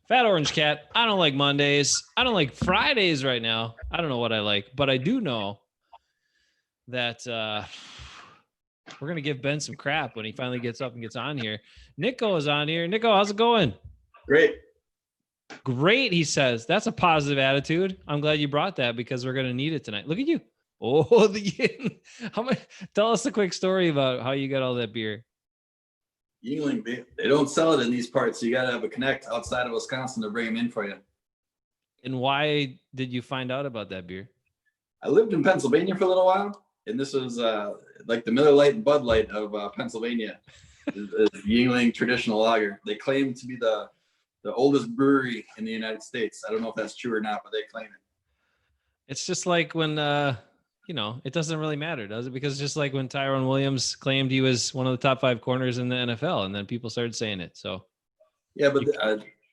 Fat Orange Cat. I don't like Mondays. I don't like Fridays right now. I don't know what I like, but I do know that we're going to give Ben some crap when he finally gets up and gets on here. Nico is on here. Nico, how's it going? Great. Great, he says. That's a positive attitude. I'm glad you brought that because we're going to need it tonight. Look at you. Oh, tell us a quick story about how you got all that beer. Yuengling, they don't sell it in these parts. So you got to have a connect outside of Wisconsin to bring them in for you. And why did you find out about that beer? I lived in Pennsylvania for a little while, and this was like the Miller Lite and Bud Light of Pennsylvania. The Yuengling traditional lager. They claim to be the oldest brewery in the United States. I don't know if that's true or not, but they claim it. It's just like when, it doesn't really matter, does it? Because it's just like when Tyrone Williams claimed he was one of the top 5 corners in the NFL, and then people started saying it. So, yeah, but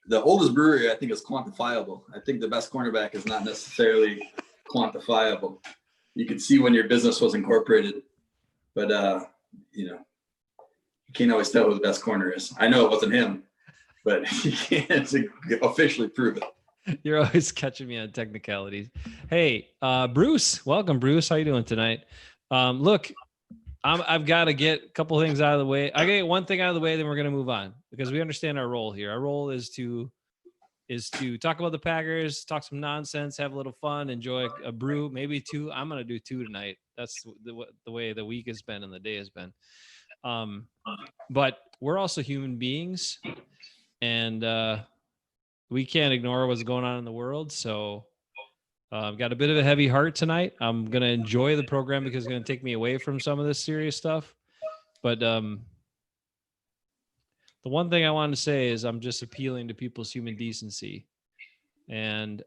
the oldest brewery, I think, is quantifiable. I think the best cornerback is not necessarily quantifiable. You could see when your business was incorporated, but you can't always tell who the best corner is. I know it wasn't him, but you can't officially prove it. You're always catching me on technicalities. Hey, Bruce, welcome, Bruce. How you doing tonight? Look, I've got to get a couple things out of the way. I got to get one thing out of the way, then we're going to move on because we understand our role here. Our role is to talk about the Packers, talk some nonsense, have a little fun, enjoy a brew, maybe 2. I'm going to do 2 tonight. That's the way the week has been and the day has been. But we're also human beings, and we can't ignore what's going on in the world. So I've got a bit of a heavy heart tonight. I'm going to enjoy the program because it's going to take me away from some of this serious stuff. But the one thing I wanted to say is I'm just appealing to people's human decency. And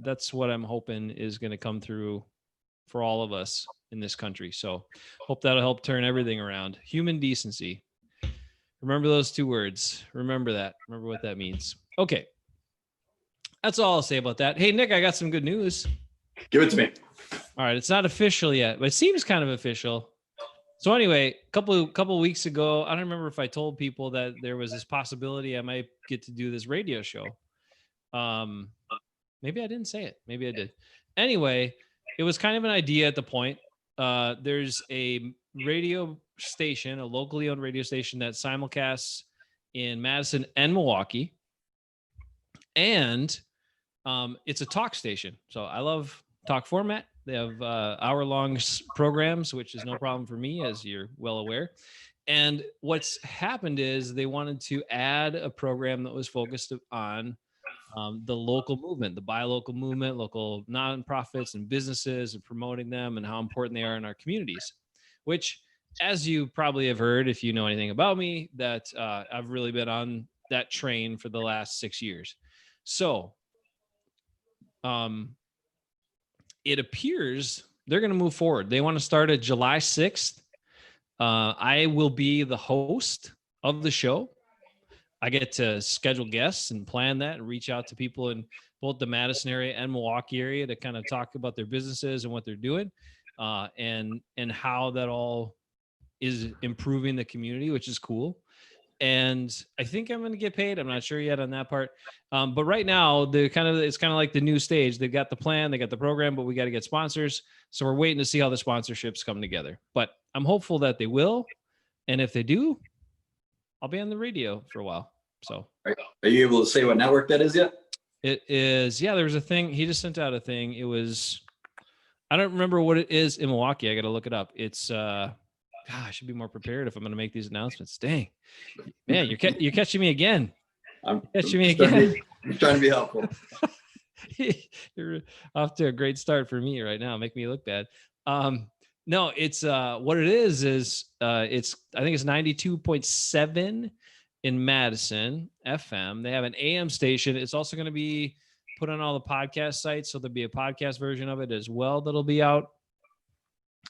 that's what I'm hoping is going to come through for all of us in this country. So hope that'll help turn everything around. Human decency. Remember those 2 words. Remember that. Remember what that means. Okay. That's all I'll say about that. Hey, Nick, I got some good news. Give it to me. All right. It's not official yet, but it seems kind of official. So anyway, a couple weeks ago, I don't remember if I told people that there was this possibility I might get to do this radio show. Maybe I didn't say it. Maybe I did. Anyway, it was kind of an idea at the point. There's a radio station, a locally owned radio station that simulcasts in Madison and Milwaukee. And it's a talk station. So I love talk format. They have hour-long programs, which is no problem for me, as you're well aware. And what's happened is they wanted to add a program that was focused on the local movement, the buy local movement, local nonprofits and businesses, and promoting them and how important they are in our communities, which, as you probably have heard, if you know anything about me, that I've really been on that train for the last 6 years. So it appears they're going to move forward. They want to start at July 6th. I will be the host of the show. I get to schedule guests and plan that and reach out to people in both the Madison area and Milwaukee area to kind of talk about their businesses and what they're doing, and how that all is improving the community, which is cool. And I think I'm going to get paid. I'm not sure yet on that part. But right now, it's kind of like the new stage. They've got the plan, they got the program, but we got to get sponsors. So we're waiting to see how the sponsorships come together. But I'm hopeful that they will. And if they do, I'll be on the radio for a while. So are you able to say what network that is yet? It is. Yeah, there was a thing. He just sent out a thing. It was, I don't remember what it is in Milwaukee. I got to look it up. It's, I should be more prepared if I'm going to make these announcements. Dang, man, you're catching me again. I'm trying to be helpful. You're off to a great start for me right now. Make me look bad. No, it's what it is I think it's 92.7 in Madison FM. They have an AM station. It's also going to be put on all the podcast sites, so there'll be a podcast version of it as well that'll be out.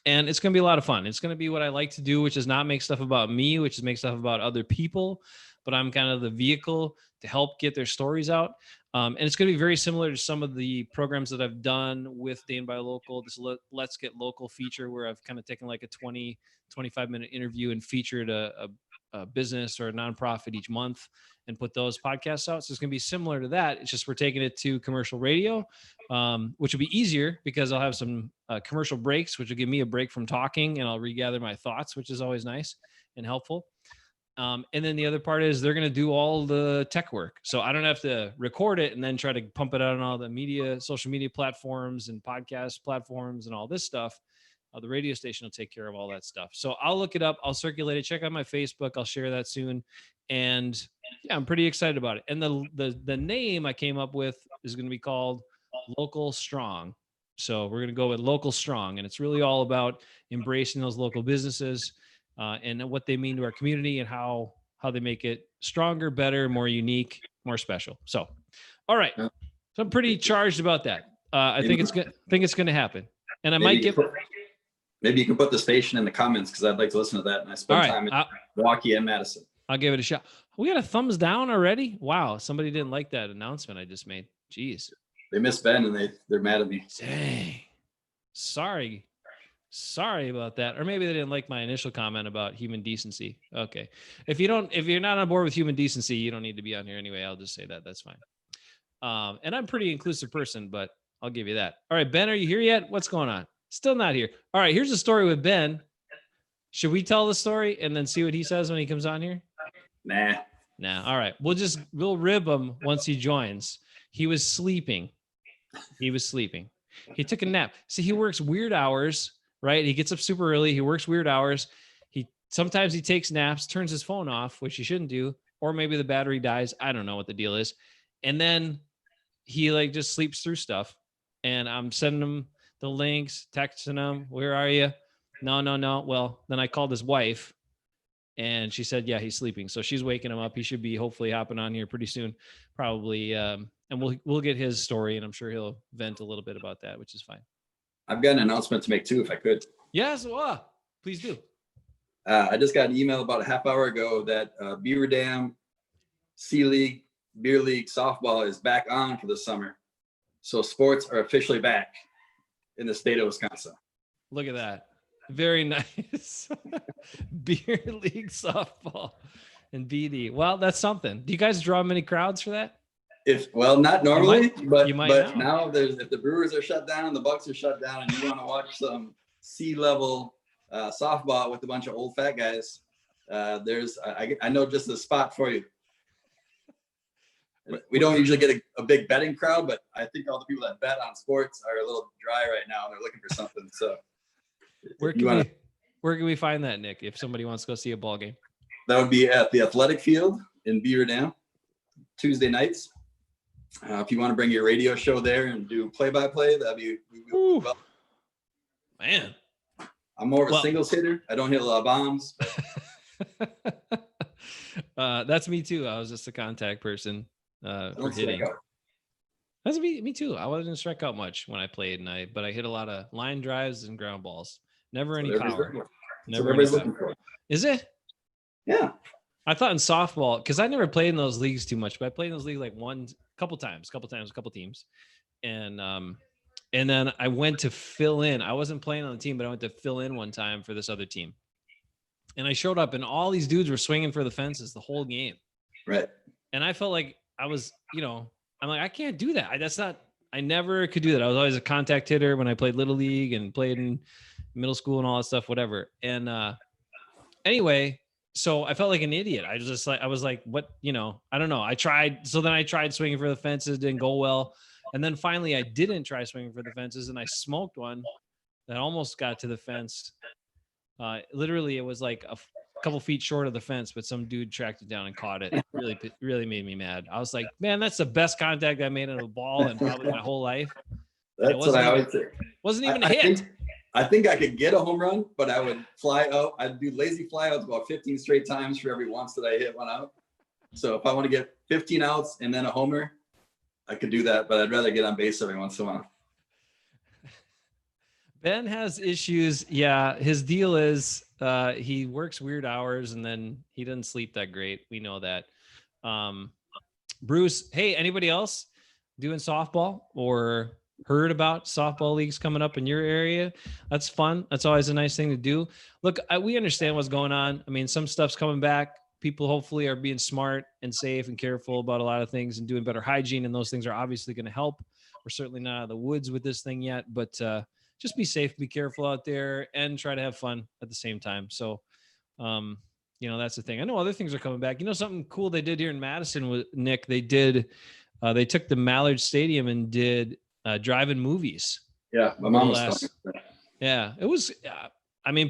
And it's going to be a lot of fun. It's going to be what I like to do, which is not make stuff about me, which is make stuff about other people. But I'm kind of the vehicle to help get their stories out. And it's going to be very similar to some of the programs that I've done with Dane by Local, this Let's Get Local feature, where I've kind of taken like a 20, 25-minute interview and featured a business or a nonprofit each month and put those podcasts out. So it's going to be similar to that. It's just we're taking it to commercial radio, which will be easier because I'll have some commercial breaks, which will give me a break from talking, and I'll regather my thoughts, which is always nice and helpful. And then the other part is they're going to do all the tech work. So I don't have to record it and then try to pump it out on all the media, social media platforms and podcast platforms and all this stuff. The radio station will take care of all that stuff. So I'll look it up. I'll circulate it. Check out my Facebook. I'll share that soon. And yeah, I'm pretty excited about it. And the name I came up with is going to be called Local Strong. So we're going to go with Local Strong. And it's really all about embracing those local businesses and what they mean to our community and how they make it stronger, better, more unique, more special. So, all right. So I'm pretty charged about that. I think it's going to happen. And I might give... Maybe you can put the station in the comments because I'd like to listen to that. And I spend time in Milwaukee and Madison. I'll give it a shot. We got a thumbs down already. Wow. Somebody didn't like that announcement I just made. Jeez. They miss Ben and they're mad at me. Dang. Sorry about that. Or maybe they didn't like my initial comment about human decency. Okay. If you're not on board with human decency, you don't need to be on here anyway. I'll just say that. That's fine. And I'm a pretty inclusive person, but I'll give you that. All right, Ben, are you here yet? What's going on? Still not here. All right, here's a story with Ben. Should we tell the story and then see what he says when he comes on here? Nah. All right. We'll rib him once he joins. He was sleeping. He took a nap. See, he works weird hours, right? He gets up super early. He works weird hours. Sometimes he takes naps, turns his phone off, which he shouldn't do, or maybe the battery dies. I don't know what the deal is. And then he just sleeps through stuff. And I'm sending him the links, texting him, where are you? No. Well, then I called his wife and she said, yeah, he's sleeping. So she's waking him up. He should be hopefully hopping on here pretty soon, probably. And we'll get his story and I'm sure he'll vent a little bit about that, which is fine. I've got an announcement to make too, if I could. Yes. Please do. I just got an email about a half hour ago that Beaver Dam Sea League, Beer League softball is back on for the summer. So sports are officially back in the state of Wisconsin. Look at that. Very nice. Beer League softball and BD. Well, that's something. Do you guys draw many crowds for that? Not normally, but now if the Brewers are shut down and the Bucks are shut down and you want to watch some C-level softball with a bunch of old fat guys, I know just the spot for you. We don't usually get a big betting crowd, but I think all the people that bet on sports are a little dry right now and they're looking for something. So where can we find that, Nick, if somebody wants to go see a ball game? That would be at the athletic field in Beaver Dam, Tuesday nights. If you want to bring your radio show there and do play-by-play, that'd be well. Man. I'm more of a singles hitter. I don't hit a lot of bombs. That's me too. I was just a contact person. For hitting. That's me too. I wasn't strike out much when I played, but I hit a lot of line drives and ground balls. Never any power. Never any power. Is it? Yeah. I thought in softball, because I never played in those leagues too much, but I played in those leagues a couple teams. And then I went to fill in. I wasn't playing on the team, but I went to fill in one time for this other team. And I showed up and all these dudes were swinging for the fences the whole game. Right. And I felt like I was, I'm like, I can't do that. I never could do that. I was always a contact hitter when I played Little League and played in middle school and all that stuff, whatever. And anyway, so I felt like an idiot. I was like, what, I don't know. I tried swinging for the fences, didn't go well. And then finally I didn't try swinging for the fences and I smoked one that almost got to the fence. Literally it was like a couple feet short of the fence, but some dude tracked it down and caught it. Really made me mad. I was like, man, that's the best contact I made on a ball in probably my whole life. That's what I always say. Wasn't even a hit. I think I could get a home run, but I would fly out. I'd do lazy flyouts about 15 straight times for every once that I hit one out. So if I want to get 15 outs and then a homer, I could do that, but I'd rather get on base every once in a while. Ben has issues. Yeah, his deal is he works weird hours and then he doesn't sleep that great. We know that. Bruce, hey, anybody else doing softball or heard about softball leagues coming up in your area? That's fun. That's always a nice thing to do. Look, we understand what's going on. I mean, some stuff's coming back, people hopefully are being smart and safe and careful about a lot of things and doing better hygiene. And those things are obviously going to help. We're certainly not out of the woods with this thing yet, but just be safe, be careful out there, and try to have fun at the same time. So, that's the thing. I know other things are coming back. Something cool they did here in Madison with Nick. They took the Mallard Stadium and did drive-in movies. Yeah, my mom was talking about that. Yeah, it was.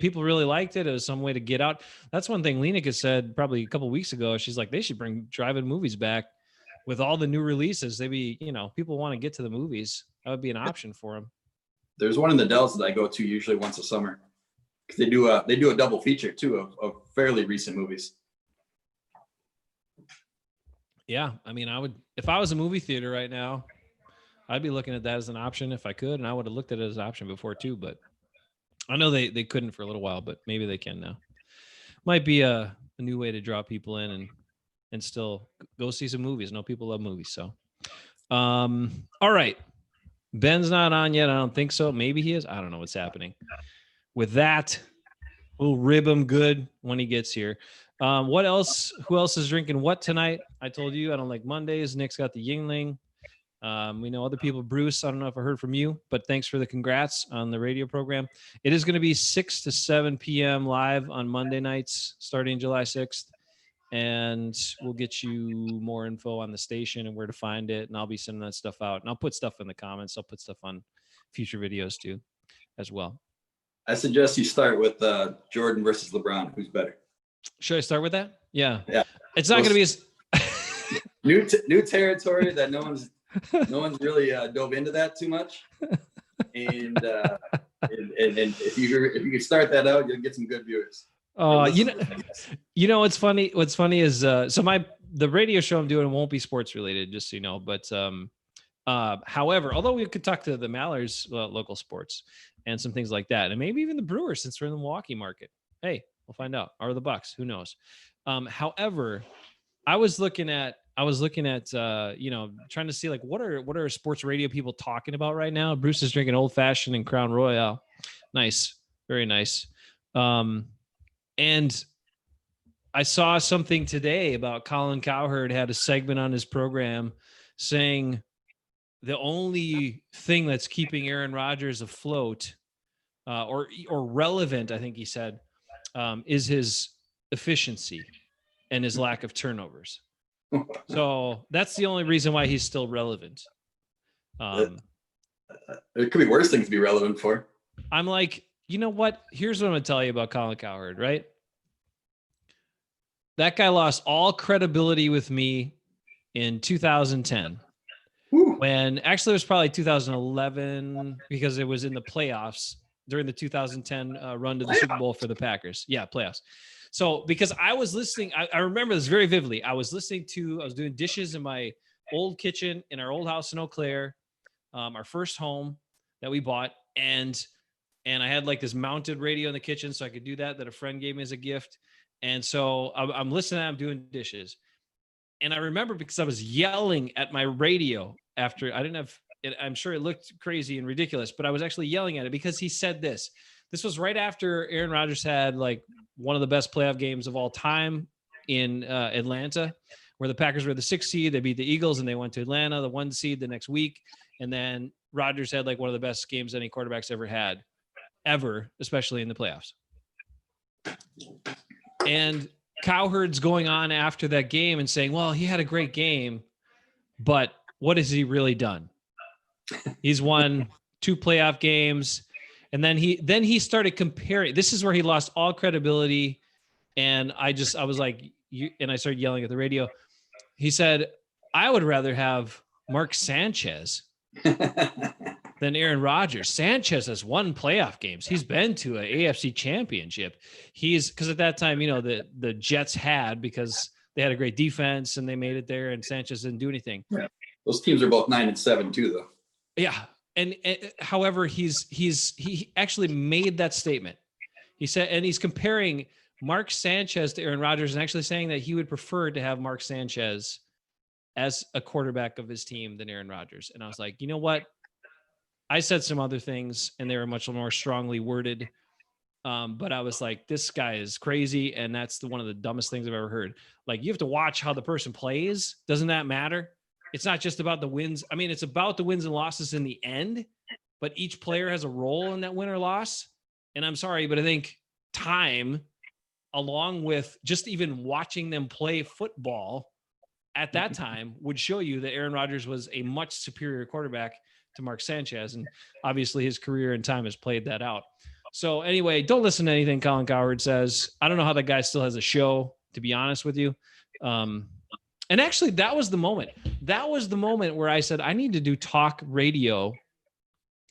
People really liked it. It was some way to get out. That's one thing Lenik has said probably a couple of weeks ago. She's like, they should bring drive-in movies back with all the new releases. People want to get to the movies. That would be an option for them. There's one in the Dells that I go to usually once a summer because they do a double feature too of fairly recent movies. Yeah, I would, if I was a movie theater right now, I'd be looking at that as an option if I could, and I would have looked at it as an option before too. But I know they couldn't for a little while, but maybe they can now. Might be a new way to draw people in and still go see some movies. I know people love movies. So, all right. Ben's not on yet. I don't think so. Maybe he is. I don't know what's happening. With that, we'll rib him good when he gets here. What else? Who else is drinking what tonight? I told you I don't like Mondays. Nick's got the Yingling. We know other people. Bruce, I don't know if I heard from you, but thanks for the congrats on the radio program. It is going to be 6 to 7 p.m. live on Monday nights starting July 6th. And we'll get you more info on the station and where to find it. And I'll be sending that stuff out. And I'll put stuff in the comments. I'll put stuff on future videos too, as well. I suggest you start with Jordan versus LeBron. Who's better? Should I start with that? Yeah. Yeah. It's not going to be as new territory that no one's really dove into that too much. And if you can start that out, you'll get some good viewers. What's funny? What's funny is the radio show I'm doing won't be sports related, just so you know. But however, although we could talk to the Mallards local sports and some things like that, and maybe even the Brewers since we're in the Milwaukee market. Hey, we'll find out. Or the Bucks, who knows? However, I was looking at trying to see like what are sports radio people talking about right now. Bruce is drinking Old Fashioned and Crown Royal. Nice, very nice. And I saw something today about Colin Cowherd had a segment on his program saying the only thing that's keeping Aaron Rodgers afloat or relevant, I think he said, is his efficiency and his lack of turnovers. So that's the only reason why he's still relevant. There could be worse things to be relevant for. I'm like, you know what? Here's what I'm going to tell you about Colin Cowherd, right? That guy lost all credibility with me in 2010. When actually it was probably 2011 because it was in the playoffs during the 2010 run to the Super Bowl for the Packers. Yeah, playoffs. So because I was listening, I remember this very vividly. I was doing dishes in my old kitchen in our old house in Eau Claire, our first home that we bought. And I had like this mounted radio in the kitchen so I could do that a friend gave me as a gift. And so I'm listening, I'm doing dishes. And I remember because I was yelling at my radio after I didn't have it. I'm sure it looked crazy and ridiculous, but I was actually yelling at it because he said this. This was right after Aaron Rodgers had like one of the best playoff games of all time in Atlanta, where the Packers were the 6th seed. They beat the Eagles and they went to Atlanta, the 1 seed the next week. And then Rodgers had like one of the best games any quarterback's ever had, especially in the playoffs. And Cowherd's going on after that game and saying, well, he had a great game, but what has he really done? He's won 2 playoff games. And then he started comparing. This is where he lost all credibility. And I was like, and I started yelling at the radio. He said, I would rather have Mark Sanchez than Aaron Rodgers. Sanchez has won playoff games. He's been to an AFC championship. Because at that time, the Jets had, because they had a great defense and they made it there and Sanchez didn't do anything. Yeah. Those teams are both 9-7 too, though. Yeah. And however, he actually made that statement. He said, and he's comparing Mark Sanchez to Aaron Rodgers and actually saying that he would prefer to have Mark Sanchez as a quarterback of his team than Aaron Rodgers. And I was like, you know what? I said some other things and they were much more strongly worded. But I was like, this guy is crazy. And that's one of the dumbest things I've ever heard. Like, you have to watch how the person plays. Doesn't that matter? It's not just about the wins. I mean, it's about the wins and losses in the end, but each player has a role in that win or loss. And I'm sorry, but I think time, along with just even watching them play football at that time, would show you that Aaron Rodgers was a much superior quarterback to Mark Sanchez. And obviously his career and time has played that out. So anyway, don't listen to anything Colin Cowherd says. I don't know how that guy still has a show, to be honest with you. And actually, that was the moment. That was the moment where I said, I need to do talk radio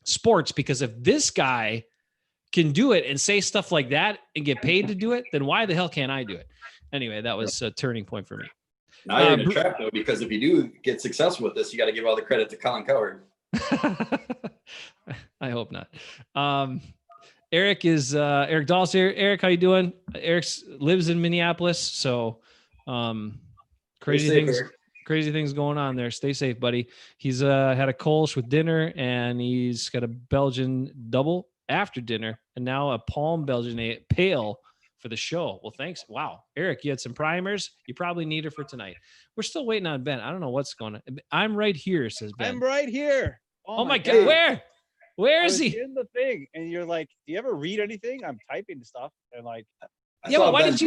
sports, because if this guy can do it and say stuff like that and get paid to do it, then why the hell can't I do it? Anyway, that was a turning point for me. Now you're in a trap, though, because if you do get successful with this, you got to give all the credit to Colin Cowherd. I hope not. Eric Dahl's here. Eric, how you doing? Eric lives in Minneapolis, so crazy things going on there. Stay safe, buddy. He's had a Kolsch with dinner, and he's got a Belgian double after dinner, and now a Palm Belgian pale for the show. Well, thanks. Wow, Eric, you had some primers. You probably need it for tonight. We're still waiting on Ben. I don't know what's going on. I'm right here, says Ben. I'm right here. Oh my God. Where is he? In the thing, and you're like, do you ever read anything? I'm typing stuff, and like, yeah, but why didn't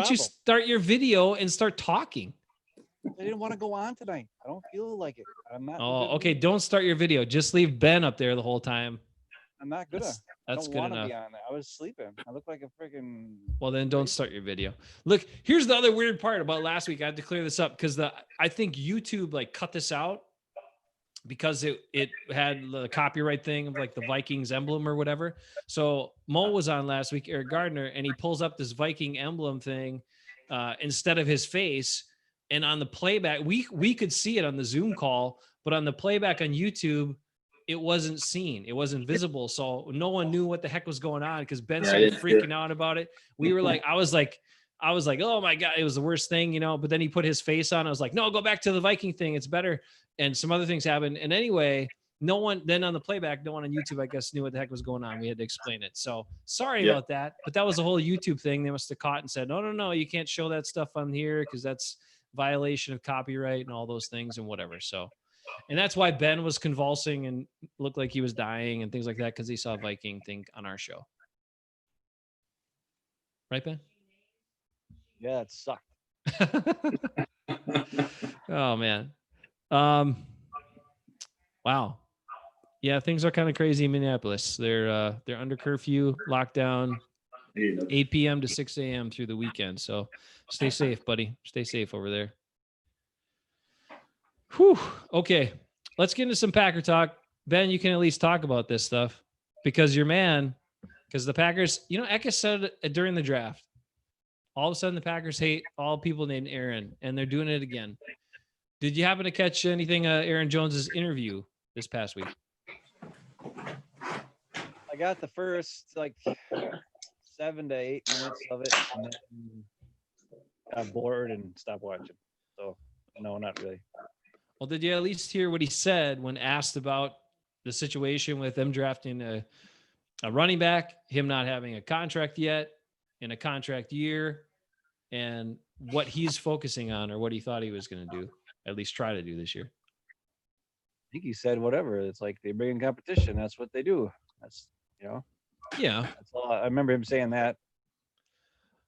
you start your video and start talking? I didn't want to go on tonight. I don't feel like it. I'm not. Oh, okay. Don't start your video. Just leave Ben up there the whole time. I'm not gonna. That's good enough. Be on there. I was sleeping. I look like a freaking. Well, then don't start your video. Look, here's the other weird part about last week. I had to clear this up because I think YouTube like cut this out because it had the copyright thing of like the Vikings emblem or whatever. So Mo was on last week, Eric Gardner, and he pulls up this Viking emblem thing instead of his face. And on the playback, we could see it on the Zoom call, but on the playback on YouTube, it wasn't seen. It wasn't visible. So no one knew what the heck was going on because Ben started freaking out about it. We were like, I was like, oh my God, it was the worst thing, you know, but then he put his face on. I was like, no, go back to the Viking thing. It's better. And some other things happened. And anyway, no one then on the playback, no one on YouTube, I guess, knew what the heck was going on. We had to explain it. So sorry about that, but that was the whole YouTube thing. They must've caught and said, no, you can't show that stuff on here because that's violation of copyright and all those things and whatever. So, and that's why Ben was convulsing and looked like he was dying and things like that because he saw a Viking thing on our show. Right, Ben? Yeah, it sucked. Oh man. Wow. Yeah, things are kind of crazy in Minneapolis. They're under curfew, lockdown, 8 p.m. to 6 a.m. through the weekend. So stay safe, buddy. Stay safe over there. Whew. Okay. Let's get into some Packer talk. Ben, you can at least talk about this stuff because because the Packers, you know, Eka said during the draft, all of a sudden the Packers hate all people named Aaron, and they're doing it again. Did you happen to catch anything Aaron Jones's interview this past week? I got the first 7 to 8 minutes of it, and then got bored and stopped watching. So no, not really. Well, did you at least hear what he said when asked about the situation with them drafting a running back, him not having a contract yet, in a contract year, and what he's focusing on or what he thought he was going to do, at least try to do this year? I think he said whatever. It's like they bring in competition. That's what they do. That's, Yeah. That's all. I remember him saying that.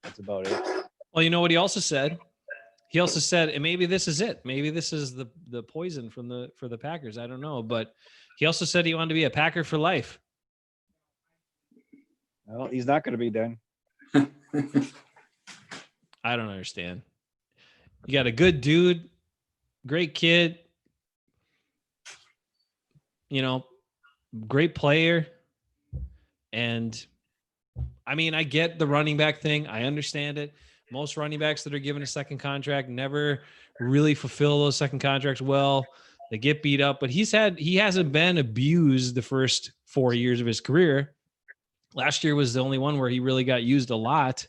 That's about it. Well, you know what he also said? He also said, and maybe this is it. Maybe this is the poison for the Packers. I don't know. But he also said he wanted to be a Packer for life. Well, he's not going to be done. I don't understand. You got a good dude, great kid, great player. And I mean, I get the running back thing. I understand it. Most running backs that are given a second contract never really fulfill those second contracts well. They get beat up, but he hasn't been abused the first 4 years of his career. Last year was the only one where he really got used a lot,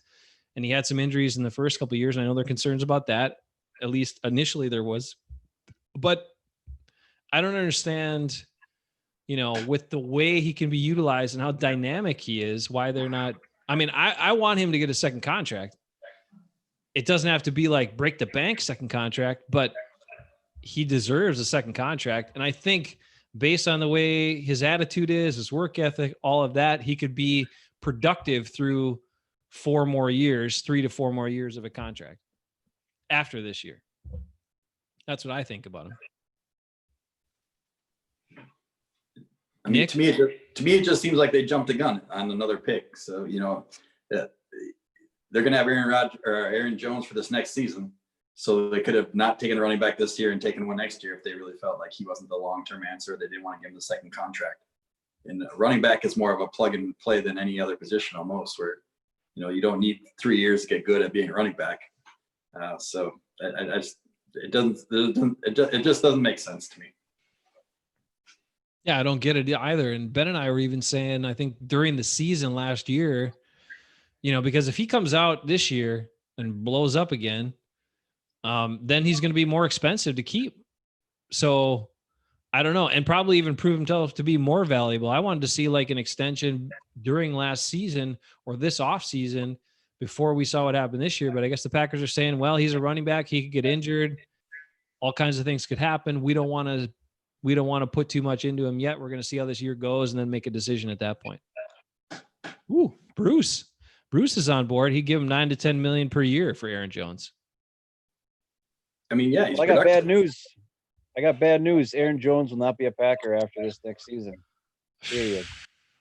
and he had some injuries in the first couple of years. And I know there are concerns about that. At least initially there was, but I don't understand with the way he can be utilized and how dynamic he is, why they're not. I mean, I want him to get a second contract. It doesn't have to be like break the bank second contract, but he deserves a second contract. And I think based on the way his attitude is, his work ethic, all of that, he could be productive through 4 more years, 3 to 4 more years of a contract after this year. That's what I think about him. I mean, to me, it just seems like they jumped the gun on another pick. So, they're going to have Aaron Jones for this next season. So they could have not taken a running back this year and taken one next year if they really felt like he wasn't the long-term answer. They didn't want to give him the second contract. And running back is more of a plug and play than any other position almost, where, you don't need 3 years to get good at being a running back. So it just doesn't make sense to me. Yeah, I don't get it either. And Ben and I were even saying, I think during the season last year, because if he comes out this year and blows up again, then he's going to be more expensive to keep. So I don't know. And probably even prove himself to be more valuable. I wanted to see like an extension during last season or this off season before we saw what happened this year. But I guess the Packers are saying, well, he's a running back. He could get injured. All kinds of things could happen. We don't want to put too much into him yet. We're going to see how this year goes and then make a decision at that point. Ooh, Bruce is on board. He'd give him 9 to 10 million per year for Aaron Jones. I mean, yeah. I got bad news. Aaron Jones will not be a Packer after this next season. Period.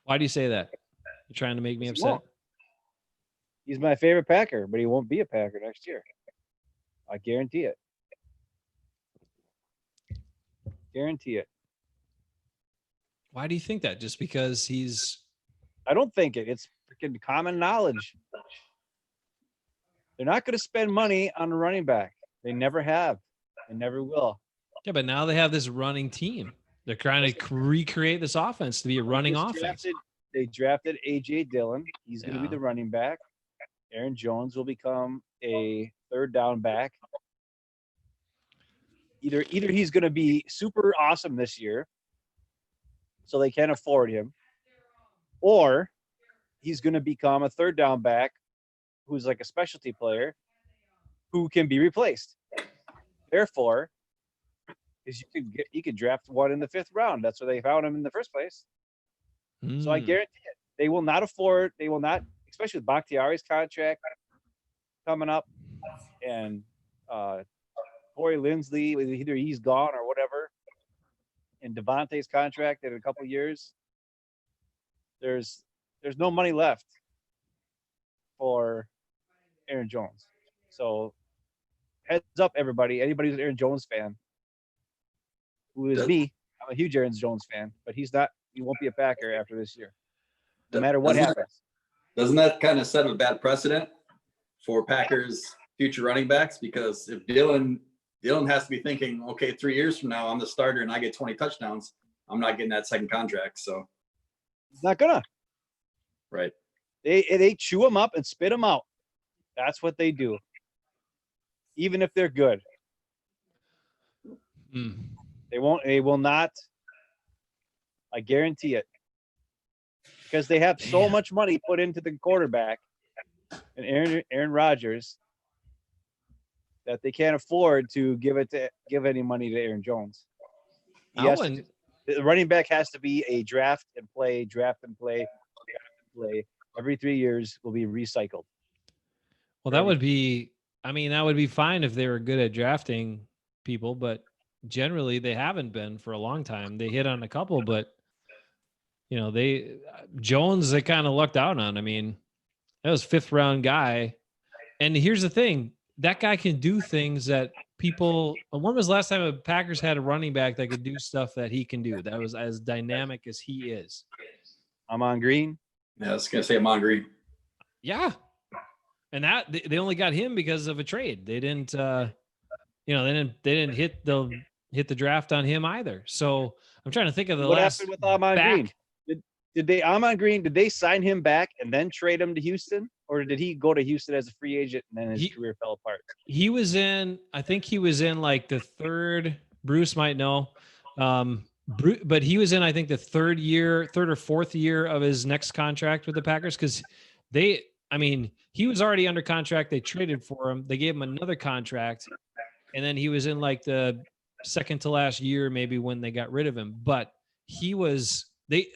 Why do you say that? You're trying to make me upset? He's my favorite Packer, but he won't be a Packer next year. I guarantee it. Guarantee it. Why do you think that? Just because I don't think it. It's freaking common knowledge. They're not going to spend money on a running back. They never have. They never will. Yeah, but now they have this running team. They're trying to recreate this offense to be a running offense. They drafted A.J. Dillon. He's going to be the running back. Aaron Jones will become a third down back. Either he's going to be super awesome this year, so they can't afford him, or he's going to become a third down back who's like a specialty player who can be replaced. Therefore, you could draft one in the 5th round. That's where they found him in the first place. So I guarantee it. They will not, especially with Bakhtiari's contract coming up, and Corey Linsley, either he's gone or whatever, and Devontae's contract in a couple of years. There's no money left for Aaron Jones. So heads up, everybody. Anybody who's an Aaron Jones fan, who is me, I'm a huge Aaron Jones fan, but he won't be a Packer after this year, no matter what happens. Doesn't that kind of set a bad precedent for Packers' future running backs? Because if Dillon has to be thinking, okay, 3 years from now, I'm the starter and I get 20 touchdowns, I'm not getting that second contract. So he's not gonna. Right. They chew him up and spit him out. That's what they do. Even if they're good. They will not. I guarantee it. Because they have so much money put into the quarterback and Aaron Rodgers that they can't afford to give any money to Aaron Jones. The running back has to be a draft and play. Every 3 years will be recycled. Well, that would be fine if they were good at drafting people, but generally they haven't been for a long time. They hit on a couple, but Jones, they kind of lucked out on. I mean, that was 5th round guy. And here's the thing, that guy can do things that people, when was the last time a Packers had a running back that could do stuff that he can do? That was as dynamic as he is. Amon Green. Yeah, I was going to say Amon Green. Yeah. And that they only got him because of a trade. They didn't, they didn't hit the draft on him either. So I'm trying to think of what happened with Amon Green. Did they sign him back and then trade him to Houston, or did he go to Houston as a free agent and then his career fell apart? I think he was in like the 3rd. Bruce might know. But he was in, I think, the third or fourth year of his next contract with the Packers because he was already under contract. They traded for him. They gave him another contract, and then he was in like the second to last year, maybe when they got rid of him. But they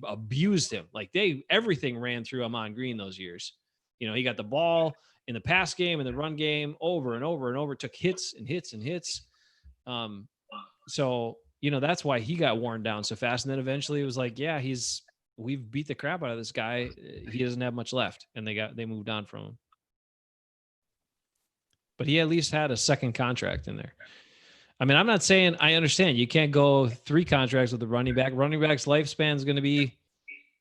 abused him. Like everything ran through Ahman Green those years. He got the ball in the pass game and the run game over and over and over, took hits and hits and hits. So, that's why he got worn down so fast. And then eventually it was like, yeah, we've beat the crap out of this guy. He doesn't have much left. And they moved on from him. But he at least had a second contract in there. I'm not saying, I understand you can't go 3 contracts with a running back. Running back's lifespan is going to be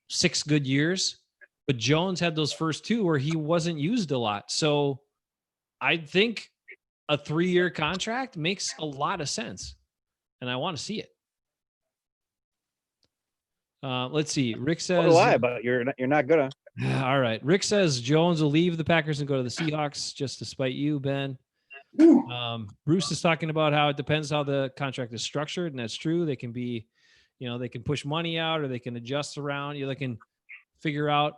6 good years. But Jones had those first 2 where he wasn't used a lot. So I think a 3-year contract makes a lot of sense. And I want to see it. Let's see. Rick says, why? But you're not gonna. All right. Rick says Jones will leave the Packers and go to the Seahawks just to spite you, Ben. Bruce is talking about how it depends how the contract is structured, and that's true. They can be, they can push money out or they can adjust around. They can figure out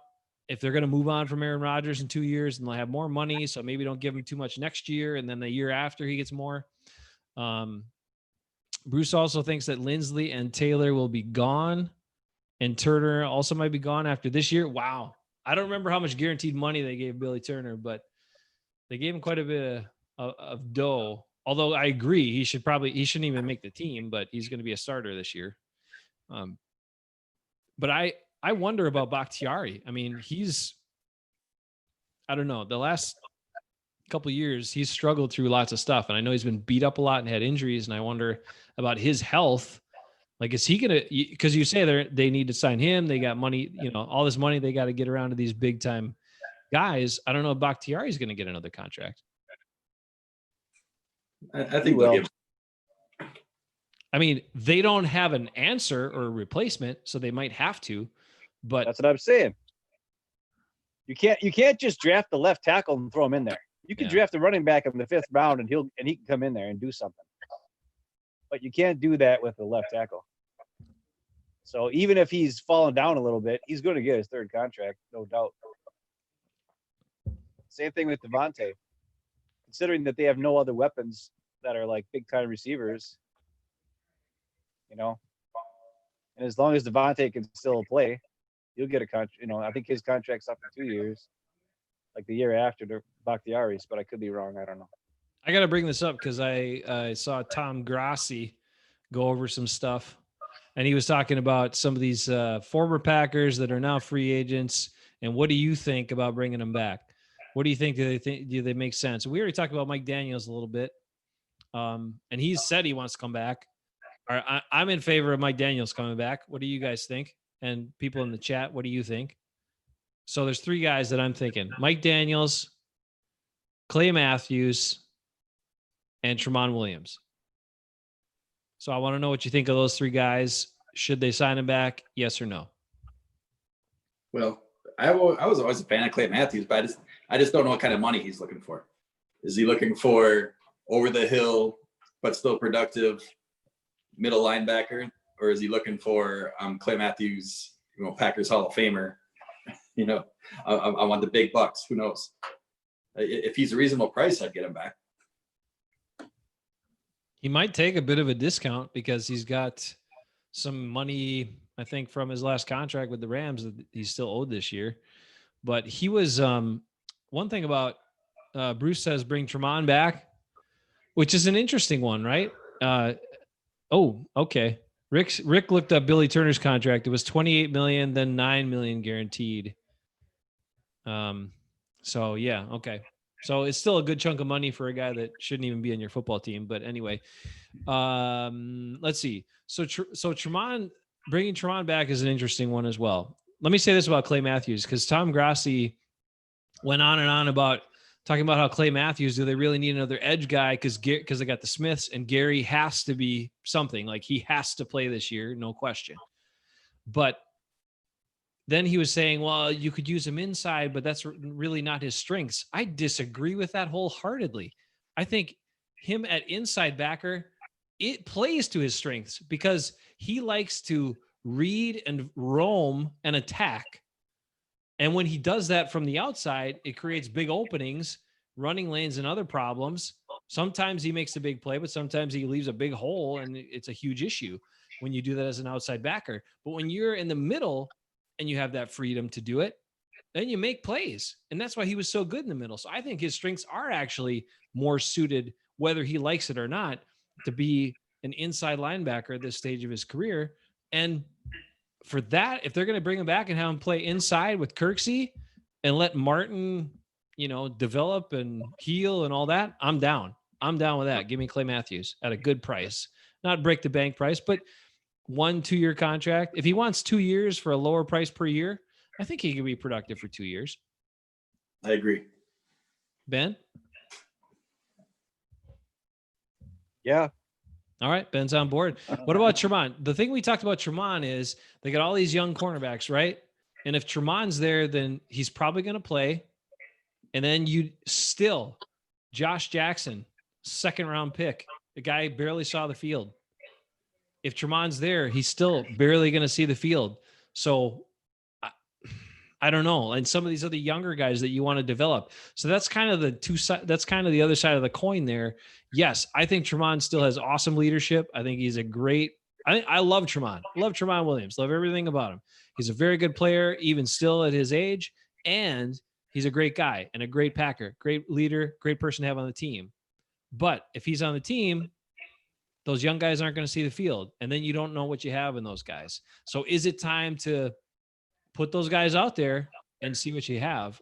if they're going to move on from Aaron Rodgers in 2 years and they'll have more money. So maybe don't give him too much next year. And then the year after he gets more. Bruce also thinks that Lindsley and Taylor will be gone, and Turner also might be gone after this year. Wow. I don't remember how much guaranteed money they gave Billy Turner, but they gave him quite a bit of dough. Although I agree, he shouldn't even make the team, but he's going to be a starter this year. But I wonder about Bakhtiari. I don't know. The last couple of years, he's struggled through lots of stuff. And I know he's been beat up a lot and had injuries. And I wonder about his health. Like, is he going to, because you say they need to sign him. They got money, all this money they got to get around to these big time guys. I don't know if Bakhtiari is going to get another contract. I think they'll give. They don't have an answer or a replacement, so they might have to. But that's what I'm saying. You can't just draft the left tackle and throw him in there. You can draft a running back in the 5th round and he can come in there and do something. But you can't do that with the left tackle. So even if he's fallen down a little bit, he's going to get his 3rd contract, no doubt. Same thing with Devontae. Considering that they have no other weapons that are like big time receivers, and as long as Devontae can still play, you'll get a contract. I think his contract's up in 2 years, like the year after the Bakhtiari's, but I could be wrong. I don't know. I got to bring this up because I saw Tom Grassi go over some stuff, and he was talking about some of these former Packers that are now free agents. And what do you think about bringing them back? What do you think? Do they make sense? We already talked about Mike Daniels a little bit, and he said he wants to come back. I'm in favor of Mike Daniels coming back. What do you guys think? And people in the chat, what do you think? So there's 3 guys that I'm thinking: Mike Daniels, Clay Matthews, and Tramon Williams. So I want to know what you think of those 3 guys. Should they sign him back? Yes or no? Well, I was always a fan of Clay Matthews, but I just don't know what kind of money he's looking for. Is he looking for over the hill but still productive middle linebacker, or is he looking for Clay Matthews, Packers Hall of Famer? I want the big bucks. Who knows? If he's a reasonable price, I'd get him back. He might take a bit of a discount because he's got some money, I think, from his last contract with the Rams that he's still owed this year. But he was one thing about Bruce says bring Tramon back, which is an interesting one, right? Okay. Rick looked up Billy Turner's contract. It was $28 million, then $9 million guaranteed. So yeah, okay. So it's still a good chunk of money for a guy that shouldn't even be on your football team. But anyway, let's see. So bringing Tramon back is an interesting one as well. Let me say this about Clay Matthews, because Tom Grassi went on and on about talking about how Clay Matthews, do they really need another edge guy? Because they got the Smiths, and Gary has to be something. Like, he has to play this year, no question. But then he was saying, well, you could use him inside, but that's really not his strengths. I disagree with that wholeheartedly. I think him at inside backer it plays to his strengths because he likes to read and roam and attack. And when he does that from the outside, it creates big openings, running lanes, and other problems. Sometimes he makes a big play, but sometimes he leaves a big hole, and it's a huge issue when you do that as an outside backer. But when you're in the middle and you have that freedom to do it, then you make plays. And that's why he was so good in the middle. So I think his strengths are actually more suited, whether he likes it or not, to be an inside linebacker at this stage of his career. And for that, if they're going to bring him back and have him play inside with Kirksey and let Martin, develop and heal and all that, I'm down. I'm down with that. Give me Clay Matthews at a good price, not break the bank price, but 1-2 year contract. If he wants 2 years for a lower price per year, I think he could be productive for 2 years. I agree. Ben? Yeah. All right, Ben's on board. What about Tremont? The thing we talked about Tremont is they got all these young cornerbacks, right? And if Tremont's there, then he's probably going to play. And then Josh Jackson, 2nd round pick. The guy barely saw the field. If Tremont's there, he's still barely going to see the field. So I don't know. And some of these other younger guys that you want to develop. So that's kind of that's kind of the other side of the coin there. Yes, I think Tremont still has awesome leadership. I think he's I love Tremont. Love Tremont Williams. Love everything about him. He's a very good player, even still at his age. And he's a great guy and a great Packer, great leader, great person to have on the team. But if he's on the team, those young guys aren't going to see the field. And then you don't know what you have in those guys. So is it time to put those guys out there and see what you have?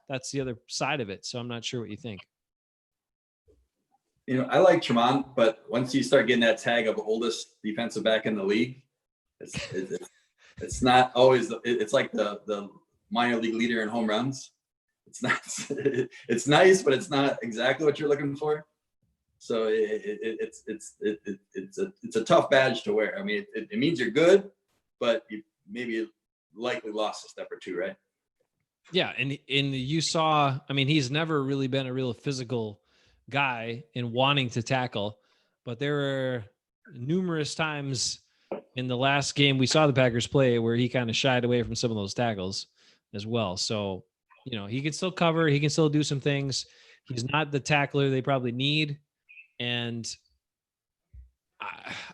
That's the other side of it. So I'm not sure what you think. I like Tremont, but once you start getting that tag of oldest defensive back in the league, it's not always. It's like the minor league leader in home runs. It's not. It's nice, but it's not exactly what you're looking for. So it's a tough badge to wear. I mean, it means you're good, but you maybe likely lost a step or two, right? Yeah, and you saw. I mean, he's never really been a real physical guy in wanting to tackle, but there were numerous times in the last game we saw the Packers play where he kind of shied away from some of those tackles as well. So, he can still cover, he can still do some things. He's not the tackler they probably need. And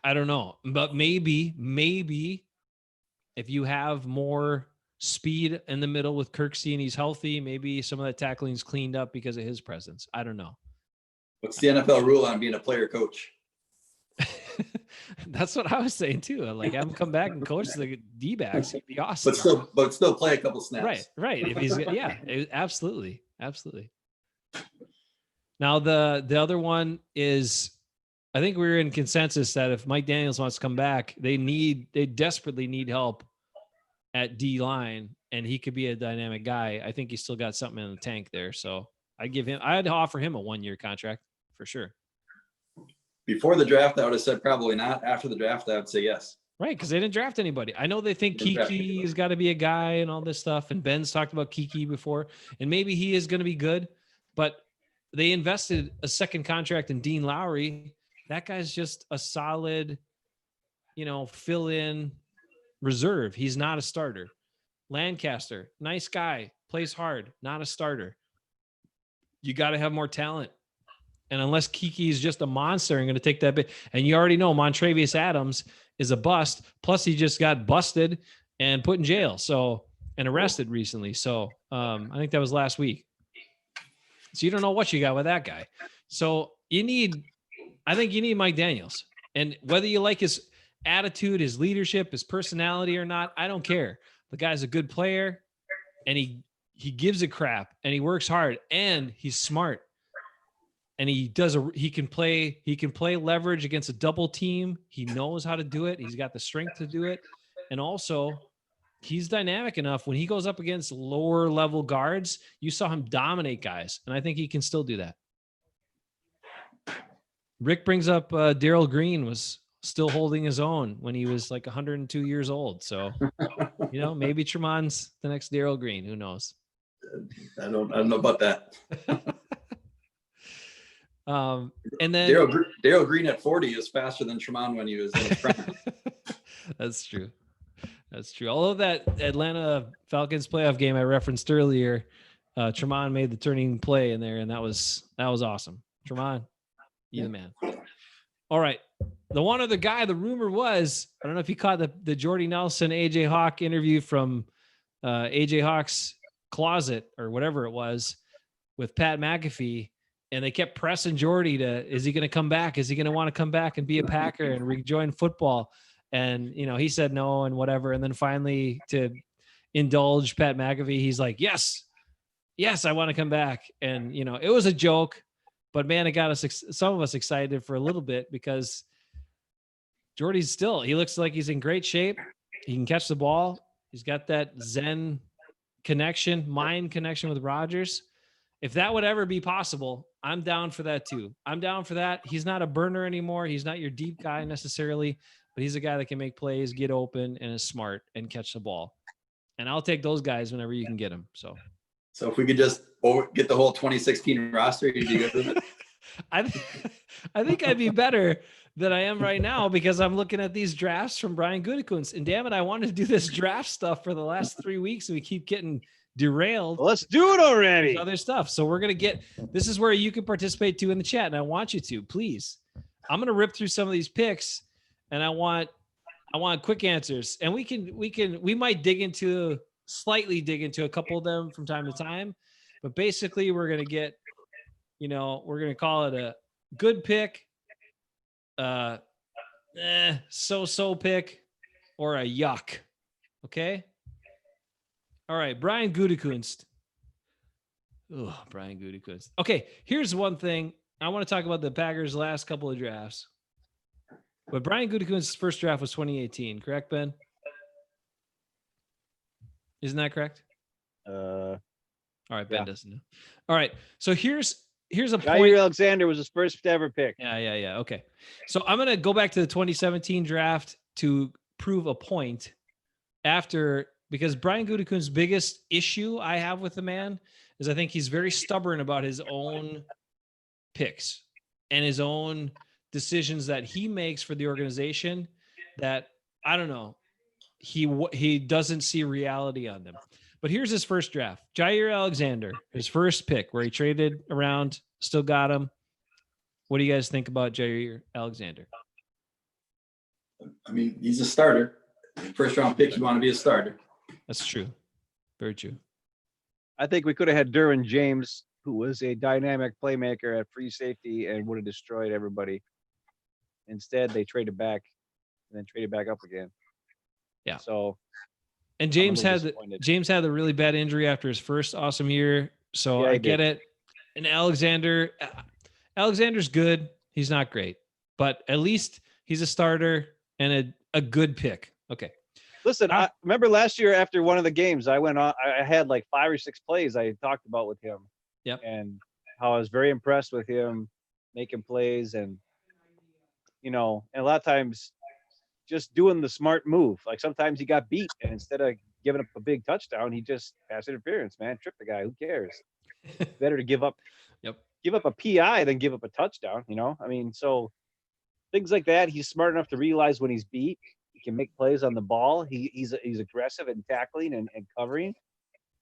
I don't know, but maybe if you have more speed in the middle with Kirksey and he's healthy, maybe some of that tackling is cleaned up because of his presence. I don't know. What's the NFL rule on being a player coach? That's what I was saying too. Like, have him come back and coach the D-backs. It'd be awesome. But still play a couple snaps. Right. If he's absolutely. Now the other one is, I think we're in consensus that if Mike Daniels wants to come back, they desperately need help at D line, and he could be a dynamic guy. I think he's still got something in the tank there. So I'd offer him a 1-year contract for sure. Before the draft, I would have said probably not. After the draft, I would say yes. Right, because they didn't draft anybody. I know they think Kiki has got to be a guy and all this stuff, and Ben's talked about Kiki before, and maybe he is going to be good, but they invested a 2nd contract in Dean Lowry. That guy's just a solid, fill-in reserve. He's not a starter. Lancaster, nice guy, plays hard, not a starter. You got to have more talent. And unless Kiki is just a monster and going to take that bit, and you already know Montravius Adams is a bust. Plus, he just got busted and put in jail. And arrested recently. So I think that was last week. So you don't know what you got with that guy. So I think you need Mike Daniels. And whether you like his attitude, his leadership, his personality or not, I don't care. The guy's a good player, and he gives a crap, and he works hard, and he's smart. And he can play leverage against a double team. He knows how to do it. He's got the strength to do it. And also, he's dynamic enough when he goes up against lower level guards. You saw him dominate guys, and I think he can still do that. Rick brings up Darryl Green was still holding his own when he was like 102 years old. So, maybe Tremont's the next Darryl Green. Who knows? I don't know about that. And then Daryl Green at 40 is faster than Tremont when he was in his prime. That's true. That's true. Although that Atlanta Falcons playoff game I referenced earlier, Tremont made the turning play in there, and that was awesome. Tremont, you the man. All right. The one other guy, the rumor was, I don't know if you caught the Jordy Nelson, AJ Hawk interview from AJ Hawk's closet or whatever it was with Pat McAfee. And they kept pressing Jordy is he going to come back? Is he going to want to come back and be a Packer and rejoin football? And, he said no and whatever. And then finally to indulge Pat McAfee, he's like, yes, I want to come back. And, it was a joke, but man, it got us, some of us excited for a little bit because Jordy's he looks like he's in great shape. He can catch the ball. He's got that Zen mind connection with Rodgers. If that would ever be possible, I'm down for that too. I'm down for that. He's not a burner anymore. He's not your deep guy necessarily, but he's a guy that can make plays, get open, and is smart and catch the ball. And I'll take those guys whenever you can get them. So if we could just get the whole 2016 roster, you'd be good with it. I think I'd be better than I am right now because I'm looking at these drafts from Brian Gute. And damn it, I wanted to do this draft stuff for the last 3 weeks, and we keep getting derailed. Well, let's do it already. Other stuff. So we're going to this is where you can participate too in the chat. And I want you to, please. I'm going to rip through some of these picks and I want quick answers. And we might slightly dig into a couple of them from time to time, but basically we're going to get, we're going to call it a good pick, so pick, or a yuck. Okay. All right, Brian Gutekunst. Oh, Brian Gutekunst. Okay, here's one thing. I want to talk about the Packers' last couple of drafts. But Brian Gutekunst's first draft was 2018, correct, Ben? Isn't that correct? All right, Ben doesn't know. All right, so here's a point. Jair Alexander was his first ever pick. Yeah. Okay, so I'm going to go back to the 2017 draft to prove a point because Brian Gutekunst's biggest issue I have with the man is I think he's very stubborn about his own picks and his own decisions that he makes for the organization that, I don't know, he doesn't see reality on them. But here's his first draft. Jair Alexander, his first pick where he traded around, still got him. What do you guys think about Jair Alexander? I mean, he's a starter. First round pick, you want to be a starter. That's true. Very true. I think we could have had Derwin James, who was a dynamic playmaker at free safety and would have destroyed everybody. Instead, they traded back and then traded back up again. Yeah. So, and James had the really bad injury after his first awesome year. So yeah, I get it. And Alexander's good. He's not great, but at least he's a starter and a good pick. Okay. Listen, I remember last year after one of the games, I went on. I had like 5 or 6 plays I talked about with him. Yep. And how I was very impressed with him making plays and, and a lot of times just doing the smart move. Like sometimes he got beat and instead of giving up a big touchdown, he just pass interference, man. Trip the guy. Who cares? Better to give up a PI than give up a touchdown, I mean, so things like that. He's smart enough to realize when he's beat. He can make plays on the ball. He's aggressive in tackling and covering.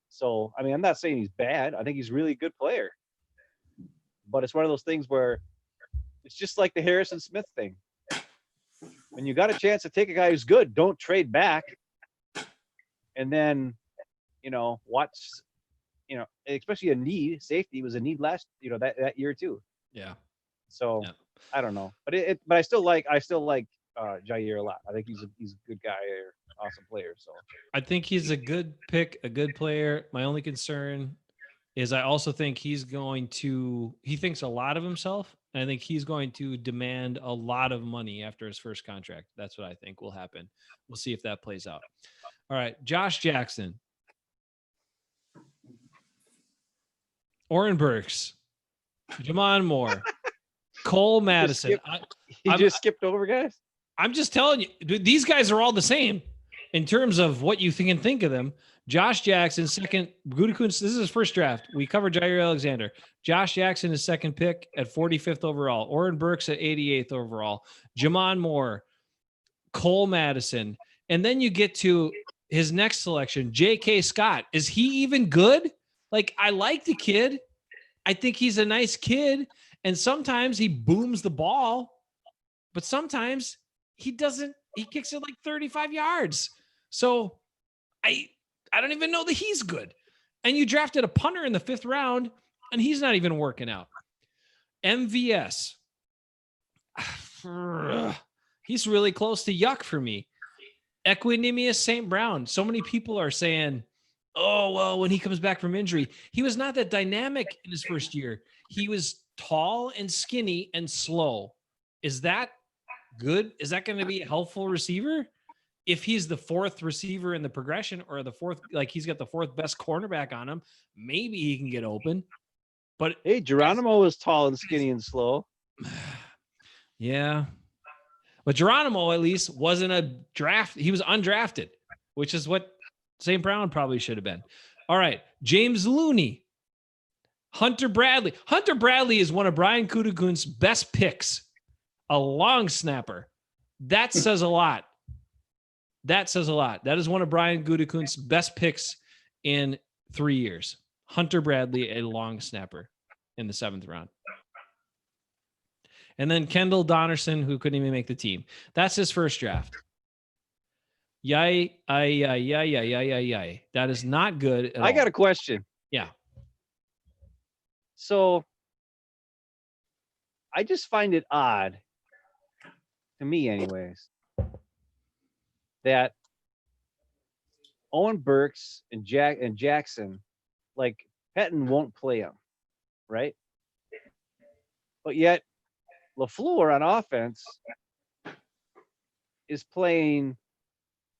So, I mean, I'm not saying he's bad. I think he's a really good player. But it's one of those things where it's just like the Harrison Smith thing. When you got a chance to take a guy who's good, don't trade back. And then, watch, especially a need. Safety was a need last, that year too. Yeah. So, yeah. I don't know. But I still like Jair a lot. I think he's a good guy or awesome player. So I think he's a good pick, a good player. My only concern is I also think he thinks a lot of himself. And I think he's going to demand a lot of money after his first contract. That's what I think will happen. We'll see if that plays out. All right. Josh Jackson. Oren Burks. Jamon Moore. Cole Madison. He just skipped over guys. I'm just telling you, dude, these guys are all the same. in terms of what you think of them, Josh Jackson, second. Gute, this is his first draft. We covered Jair Alexander. Josh Jackson is second pick at 45th overall. Oren Burks at 88th overall. Jamon Moore, Cole Madison. And then you get to his next selection, J.K. Scott. Is he even good? Like, I like the kid. I think he's a nice kid. And sometimes he booms the ball, but sometimes he doesn't. He kicks it like 35 yards. So I don't even know that he's good. And you drafted a punter in the 5th round, and he's not even working out. MVS. He's really close to yuck for me. Equanimous St. Brown. So many people are saying, oh, well, when he comes back from injury, he was not that dynamic in his first year. He was tall and skinny and slow. Is that good? Is that going to be a helpful receiver? If he's the 4th receiver in the progression, or the 4th, like he's got the 4th best cornerback on him, maybe he can get open. But hey, Geronimo was tall and skinny and slow. Yeah. But Geronimo at least wasn't a draft. He was undrafted, which is what St. Brown probably should have been. All right. James Looney. Hunter Bradley. Hunter Bradley is one of Brian Gutekunst's best picks. A long snapper. That says a lot. That says a lot. That is one of Brian Gutekunst's best picks in 3 years. Hunter Bradley, a long snapper in the 7th round. And then Kendall Donnerson, who couldn't even make the team. That's his first draft. Yay. That is not good at all. I got a question. Yeah. So I just find it odd, to me anyways, that Owen Burks and Jackson, like, Pettin won't play him, right? But yet LaFleur on offense is playing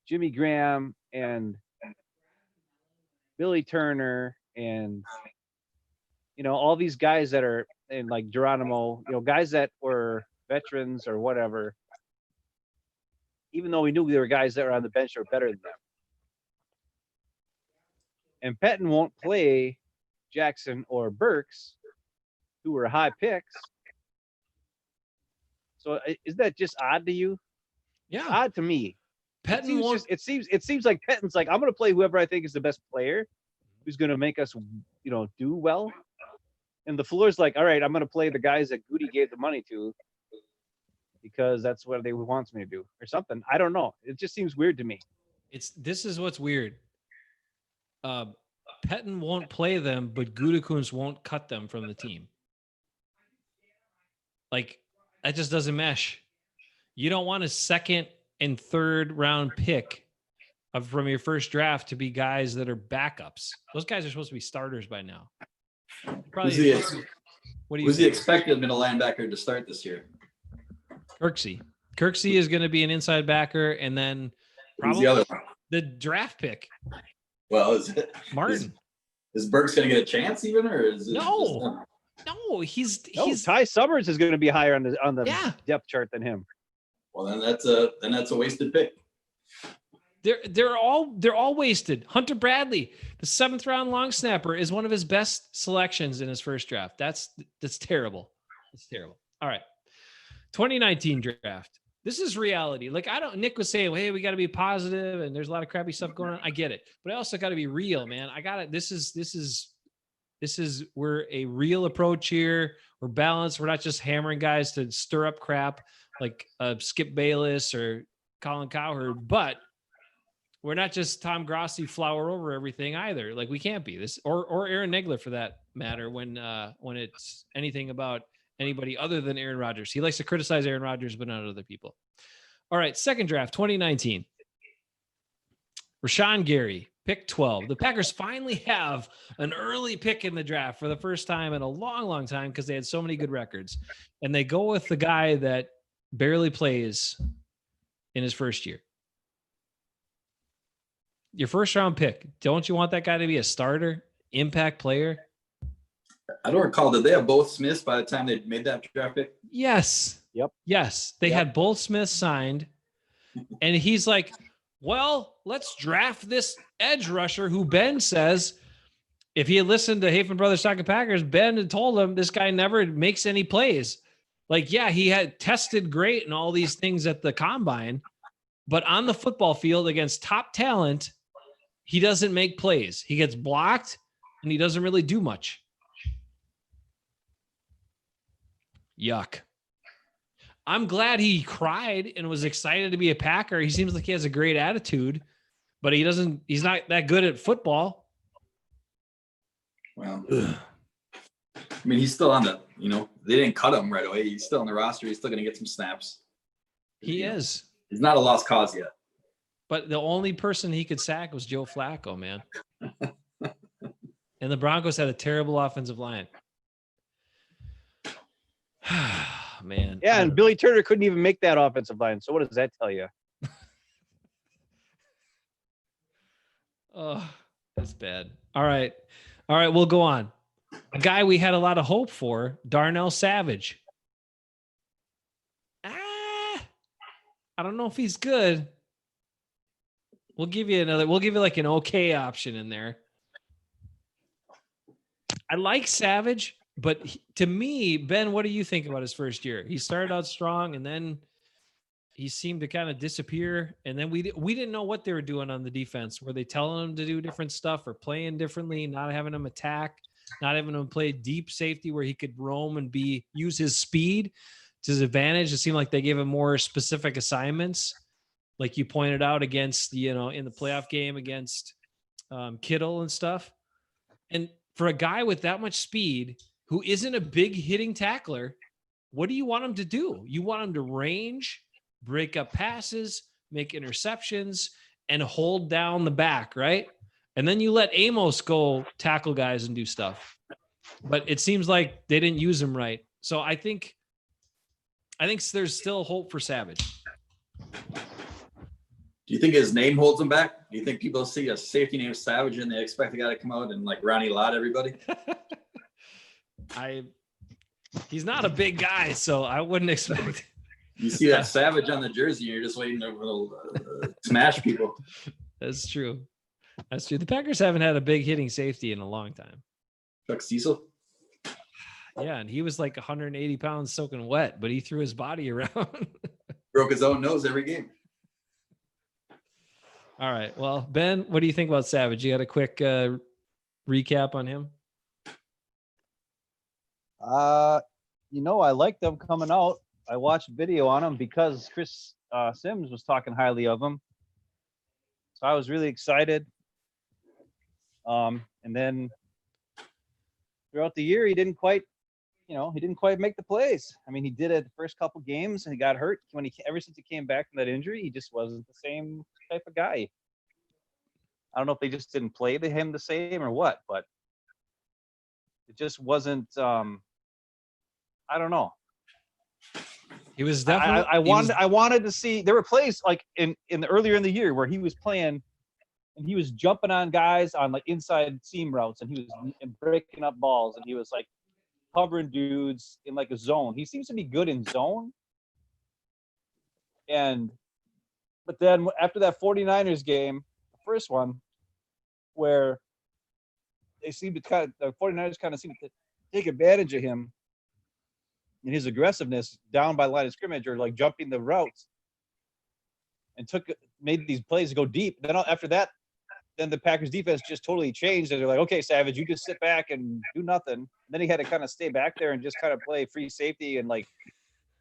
Jimmy Graham and Billy Turner and, all these guys that are, and like Geronimo, guys that were veterans or whatever, even though we knew there were guys that were on the bench that were better than them. And Pettin won't play Jackson or Burks, who were high picks. So is that just odd to you? Yeah. Odd to me. Pettin won't. It seems like Pettin's like, I'm going to play whoever I think is the best player, who's going to make us, do well. And the floor's like, all right, I'm going to play the guys that Gute gave the money to, because that's what they wants me to do, or something. I don't know. It just seems weird to me. This is what's weird. Pettin won't play them, but Gutekunst won't cut them from the team. Like, that just doesn't mesh. You don't want a 2nd and 3rd round pick from your first draft to be guys that are backups. Those guys are supposed to be starters by now. Who's the expected middle linebacker to start this year? Kirksey. Kirksey is going to be an inside backer, and then probably the draft pick. Well, is it Martin? Is Burks going to get a chance even, or is it no? He's Ty Summers is going to be higher on the depth chart than him. Well, then that's a wasted pick. They're all wasted. Hunter Bradley, the 7th round long snapper, is one of his best selections in his first draft. That's terrible. It's terrible. All right. 2019 draft. This is reality. Like, Nick was saying, well, hey, we got to be positive and there's a lot of crappy stuff going on. I get it, but I also got to be real, man. This is we're a real approach here. We're balanced. We're not just hammering guys to stir up crap like Skip Bayless or Colin Cowherd, but we're not just Tom Grossi flower over everything either. Like, we can't be this, or Aaron Nagler for that matter, when it's anything about anybody other than Aaron Rodgers. He likes to criticize Aaron Rodgers, but not other people. All right. Second draft, 2019. Rashawn Gary, pick 12. The Packers finally have an early pick in the draft for the first time in a long, long time, because they had so many good records. And they go with the guy that barely plays in his first year. Your first round pick. Don't you want that guy to be a starter, impact player? I don't recall. Did they have both Smiths by the time they made that draft pick? Yes. Yep. Yes. They had both Smiths signed. And he's like, well, let's draft this edge rusher who Ben says, if he had listened to Hafen Brothers Talking Packers, Ben had told him this guy never makes any plays. Like, yeah, he had tested great and all these things at the combine, but on the football field against top talent, he doesn't make plays. He gets blocked and he doesn't really do much. Yuck. I'm glad he cried and was excited to be a Packer. He seems like he has a great attitude, but he's not that good at football. Well, I mean, he's still on the, they didn't cut him right away. He's still on the roster. He's still going to get some snaps. He is. He's not a lost cause yet. But the only person he could sack was Joe Flacco, man. And the Broncos had a terrible offensive line. Man. Yeah, and Billy Turner couldn't even make that offensive line. So what does that tell you? Oh, that's bad. All right, we'll go on. A guy we had a lot of hope for, Darnell Savage. I don't know if he's good. We'll give you like an okay option in there. I like Savage, but to me, Ben, what do you think about his first year? He started out strong and then he seemed to kind of disappear. And then we didn't know what they were doing on the defense. Were they telling him to do different stuff or playing differently, not having him attack, not having him play deep safety where he could roam and use his speed to his advantage? It seemed like they gave him more specific assignments, like you pointed out against, in the playoff game against Kittle and stuff. And for a guy with that much speed who isn't a big hitting tackler, what do you want him to do? You want him to range, break up passes, make interceptions, and hold down the back, right? And then you let Amos go tackle guys and do stuff. But it seems like they didn't use him right. So I think there's still hope for Savage. Do you think his name holds him back? Do you think people see a safety named Savage and they expect the guy to come out and like Ronnie Lott everybody? He's not a big guy, so I wouldn't expect. You see that Savage on the jersey, and you're just waiting to smash people. That's true. The Packers haven't had a big hitting safety in a long time. Chuck Cecil? Yeah, and he was like 180 pounds soaking wet, but he threw his body around. Broke his own nose every game. All right. Well, Ben, what do you think about Savage? You got a quick recap on him? I liked them coming out. I watched video on him because Chris Sims was talking highly of him. So I was really excited. And then throughout the year, he didn't quite make the plays. I mean, he did it the first couple games and he got hurt. Ever since he came back from that injury, he just wasn't the same type of guy. I don't know if they just didn't play him the same or what, but it just wasn't. I don't know. He was definitely. I wanted to see. There were plays like in the earlier in the year where he was playing, and he was jumping on guys on like inside seam routes, and he was breaking up balls, and he was like covering dudes in like a zone. He seems to be good in zone. But then after that 49ers game, the first one, where they seemed to the 49ers kind of seemed to take advantage of him and his aggressiveness down by the line of scrimmage or like jumping the routes and made these plays go deep. Then after that, then the Packers defense just totally changed. And they're like, okay, Savage, you just sit back and do nothing. And then he had to kind of stay back there and just kind of play free safety and like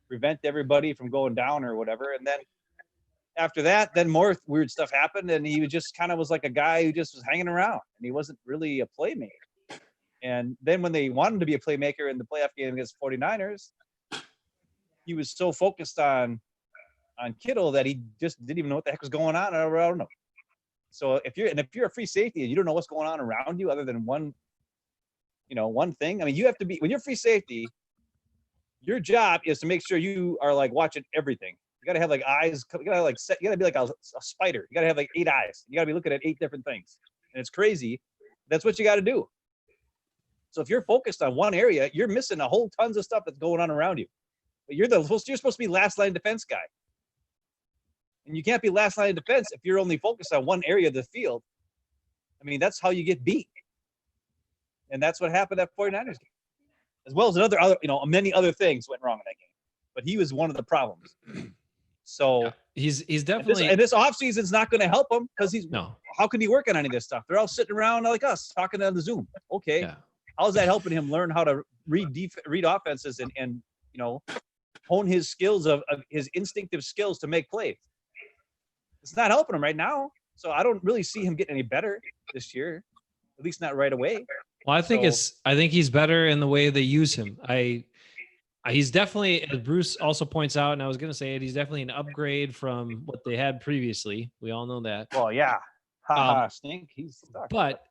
prevent everybody from going down or whatever. And then after that, then more weird stuff happened. And he just kind of was like a guy who just was hanging around and he wasn't really a playmaker. And then when they wanted him to be a playmaker in the playoff game against 49ers, he was so focused on Kittle that he just didn't even know what the heck was going on. I don't know. So if you're a free safety and you don't know what's going on around you other than one thing, I mean, you have to be, when you're free safety, your job is to make sure you are like watching everything. You got to have like eyes. You got to be like a spider. You got to have like 8 eyes. You got to be looking at 8 different things. And it's crazy. That's what you got to do. So if you're focused on one area, you're missing a whole tons of stuff that's going on around you. But you're supposed to be last line defense guy. And you can't be last line of defense if you're only focused on one area of the field. I mean, that's how you get beat. And that's what happened at 49ers game. As well as other, many other things went wrong in that game. But he was one of the problems. So he's definitely, and this offseason's not going to help him because no. How can he work on any of this stuff? They're all sitting around like us talking on the Zoom. Okay. Yeah. How's that helping him learn how to read offenses and hone his skills of his instinctive skills to make plays? It's not helping him right now. So I don't really see him getting any better this year, at least not right away. Well, I think he's better in the way they use him. He's definitely, as Bruce also points out, and I was going to say it, he's definitely an upgrade from what they had previously. We all know that. Well, yeah. Stink. He's stuck. But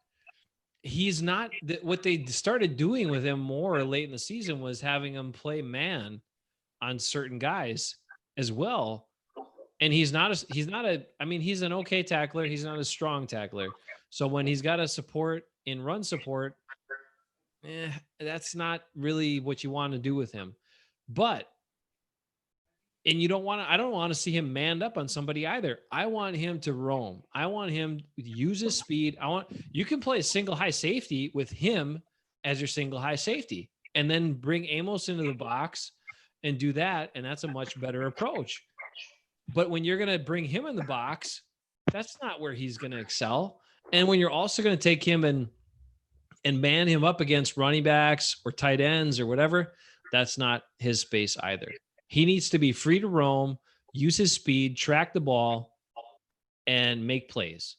he's not, what they started doing with him more late in the season was having him play man on certain guys as well. And he's an okay tackler. He's not a strong tackler. So when he's got a support in run support, that's not really what you want to do with him. But, and I don't want to see him manned up on somebody either. I want him to roam. I want him to use his speed. You can play a single high safety with him as your single high safety and then bring Amos into the box and do that. And that's a much better approach. But when you're going to bring him in the box, that's not where he's going to excel. And when you're also going to take him and man him up against running backs or tight ends or whatever, that's not his space either. He needs to be free to roam, use his speed, track the ball, and make plays.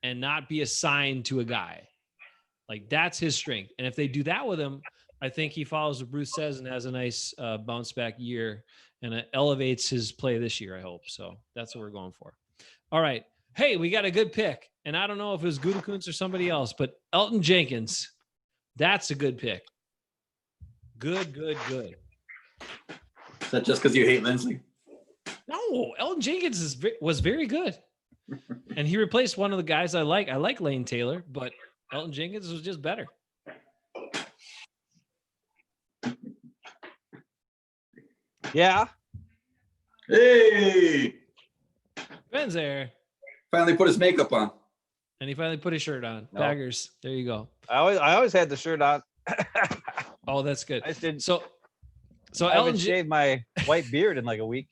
And not be assigned to a guy. Like, that's his strength. And if they do that with him, I think he follows what Bruce says and has a nice bounce back year, and it elevates his play this year, I hope. So that's what we're going for. All right. Hey, we got a good pick. And I don't know if it was Gute or somebody else, but Elton Jenkins. That's a good pick. Good. Is that just because you hate Lindsey? No, Elton Jenkins was very good. And he replaced one of the guys I like. I like Lane Taylor, but Elton Jenkins was just better. Yeah. Hey. Ben's there. Finally put his makeup on. And he finally put his shirt on. No. Packers. There you go. I always had the shirt on. Oh, that's good. I just didn't. So I haven't shaved my white beard in like a week.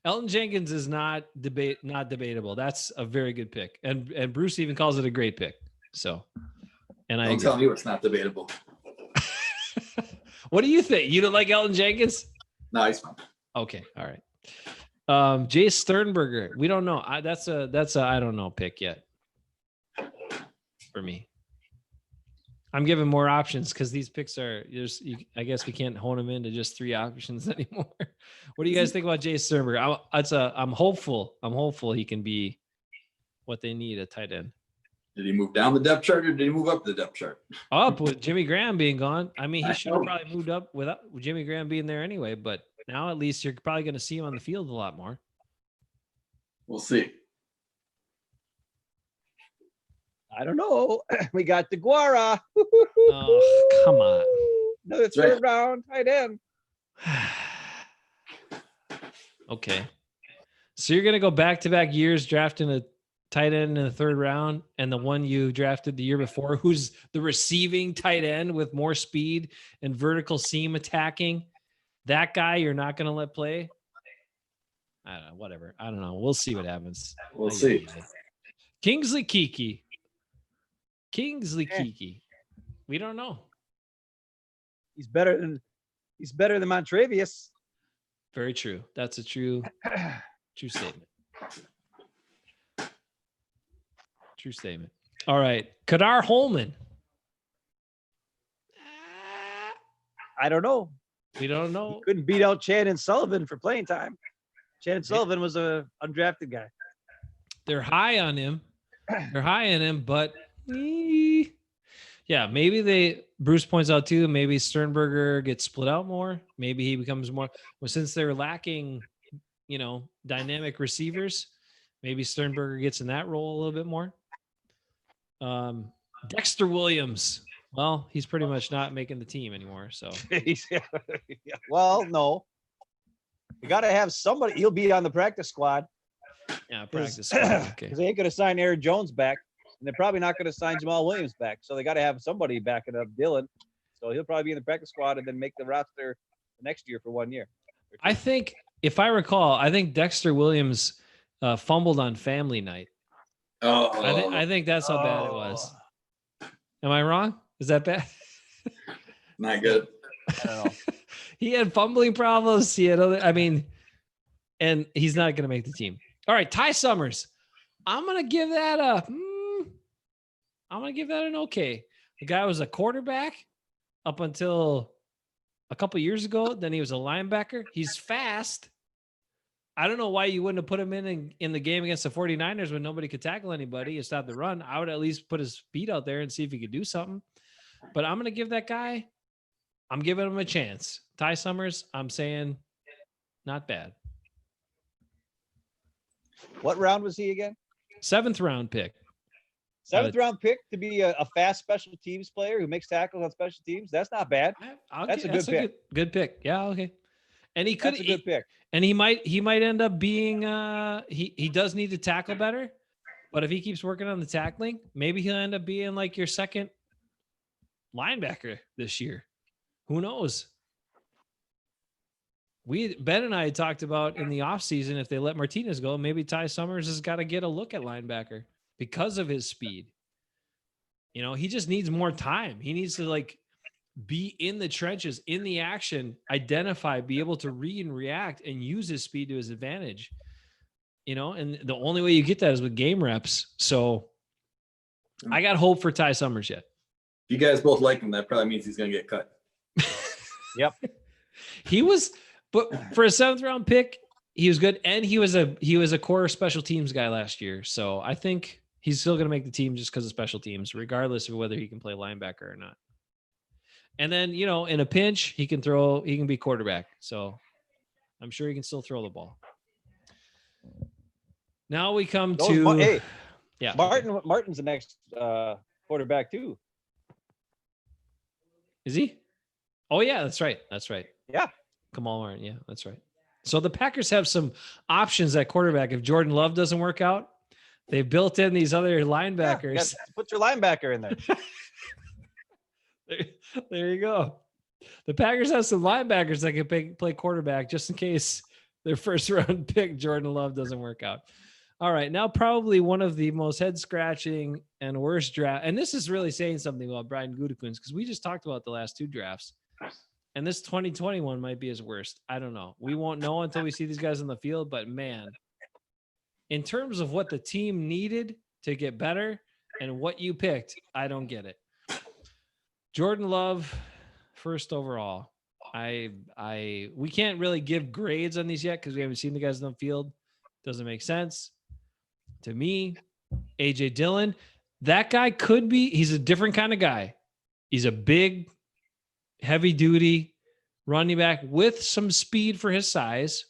Elton Jenkins is not debatable. That's a very good pick. And Bruce even calls it a great pick. So, and Don't tell me it's not debatable. What do you think? You don't like Elton Jenkins? No, he's fine. Okay. All right. Jay Sternberger. We don't know. That's a I don't know pick yet for me. I'm giving more options because these picks are I guess we can't hone them into just 3 options anymore. What do you guys think about Jay Sternberger? I'm hopeful. I'm hopeful he can be what they need at tight end. Did he move down the depth chart or did he move up the depth chart? Up with Jimmy Graham being gone. I mean, he should have probably moved up with Jimmy Graham being there anyway, but now at least you're probably going to see him on the field a lot more. We'll see. I don't know. We got DeGuara. Oh, come on. Another third round tight end. Okay. So you're going to go back-to-back years drafting a tight end in the 3rd round, and the one you drafted the year before, who's the receiving tight end with more speed and vertical seam attacking, that guy you're not going to let play? I don't know. Whatever. I don't know. We'll see what happens. We'll see. Kingsley Keke. Keke. We don't know. He's better than Montrevious. Very true. That's a true statement. True statement. All right. Kadar Holman. I don't know. We don't know. He couldn't beat out Shannon Sullivan for playing time. Shannon Sullivan was a undrafted guy. They're high on him. But yeah, maybe Bruce points out too, maybe Sternberger gets split out more. Maybe he becomes more, well, since they're lacking, dynamic receivers, maybe Sternberger gets in that role a little bit more. Dexter Williams. Well, he's pretty much not making the team anymore. So well, no. You got to have somebody. He'll be on the practice squad. Yeah, practice squad. Okay. Because they ain't going to sign Aaron Jones back, and they're probably not going to sign Jamal Williams back. So they got to have somebody backing up Dylan. So he'll probably be in the practice squad and then make the roster next year for 1 year. I think, if I recall, I think Dexter Williams fumbled on family night. Oh, I think that's how bad it was. Am I wrong? Is that bad? not good. I don't know. He had fumbling problems. He had other, and he's not going to make the team. All right, Ty Summers. I'm going to give that an okay. The guy was a quarterback up until a couple years ago. Then he was a linebacker. He's fast. I don't know why you wouldn't have put him in the game against the 49ers when nobody could tackle anybody and stop the run. I would at least put his feet out there and see if he could do something. But I'm going to give that guy, I'm giving him a chance. Ty Summers, I'm saying not bad. What round was he again? 7th round pick. 7th round pick to be a fast special teams player who makes tackles on special teams. That's not bad. That's a good pick. Good pick. Yeah. Okay. And he could. That's a good pick. And he might end up being. He does need to tackle better, but if he keeps working on the tackling, maybe he'll end up being like your second linebacker this year. Who knows? Ben and I talked about in the offseason, if they let Martinez go, maybe Ty Summers has got to get a look at linebacker because of his speed. He just needs more time. He needs to be in the trenches, in the action, identify, be able to read and react and use his speed to his advantage. And the only way you get that is with game reps. So I got hope for Ty Summers yet. If you guys both like him, that probably means he's going to get cut. Yep. But for a 7th round pick, he was good. And he was a core special teams guy last year. So I think he's still going to make the team just because of special teams, regardless of whether he can play linebacker or not. And then, in a pinch, he can be quarterback. So I'm sure he can still throw the ball. Now we come to, yeah, Martin's the next quarterback too. Is he? Oh yeah, that's right. Yeah. Kamal Martin. Yeah, that's right. So the Packers have some options at quarterback. If Jordan Love doesn't work out, they've built in these other linebackers. Yeah, put your linebacker in there. There you go. The Packers have some linebackers that can play quarterback just in case their 1st round pick, Jordan Love, doesn't work out. All right. Now, probably one of the most head scratching and worst draft. And this is really saying something about Brian Gute because we just talked about the last 2 drafts. And this 2021 might be his worst. I don't know. We won't know until we see these guys on the field. But man, in terms of what the team needed to get better and what you picked, I don't get it. Jordan Love, 1st overall. We can't really give grades on these yet because we haven't seen the guys on the field. Doesn't make sense to me. AJ Dillon, that guy he's a different kind of guy. He's a big, heavy duty running back with some speed for his size.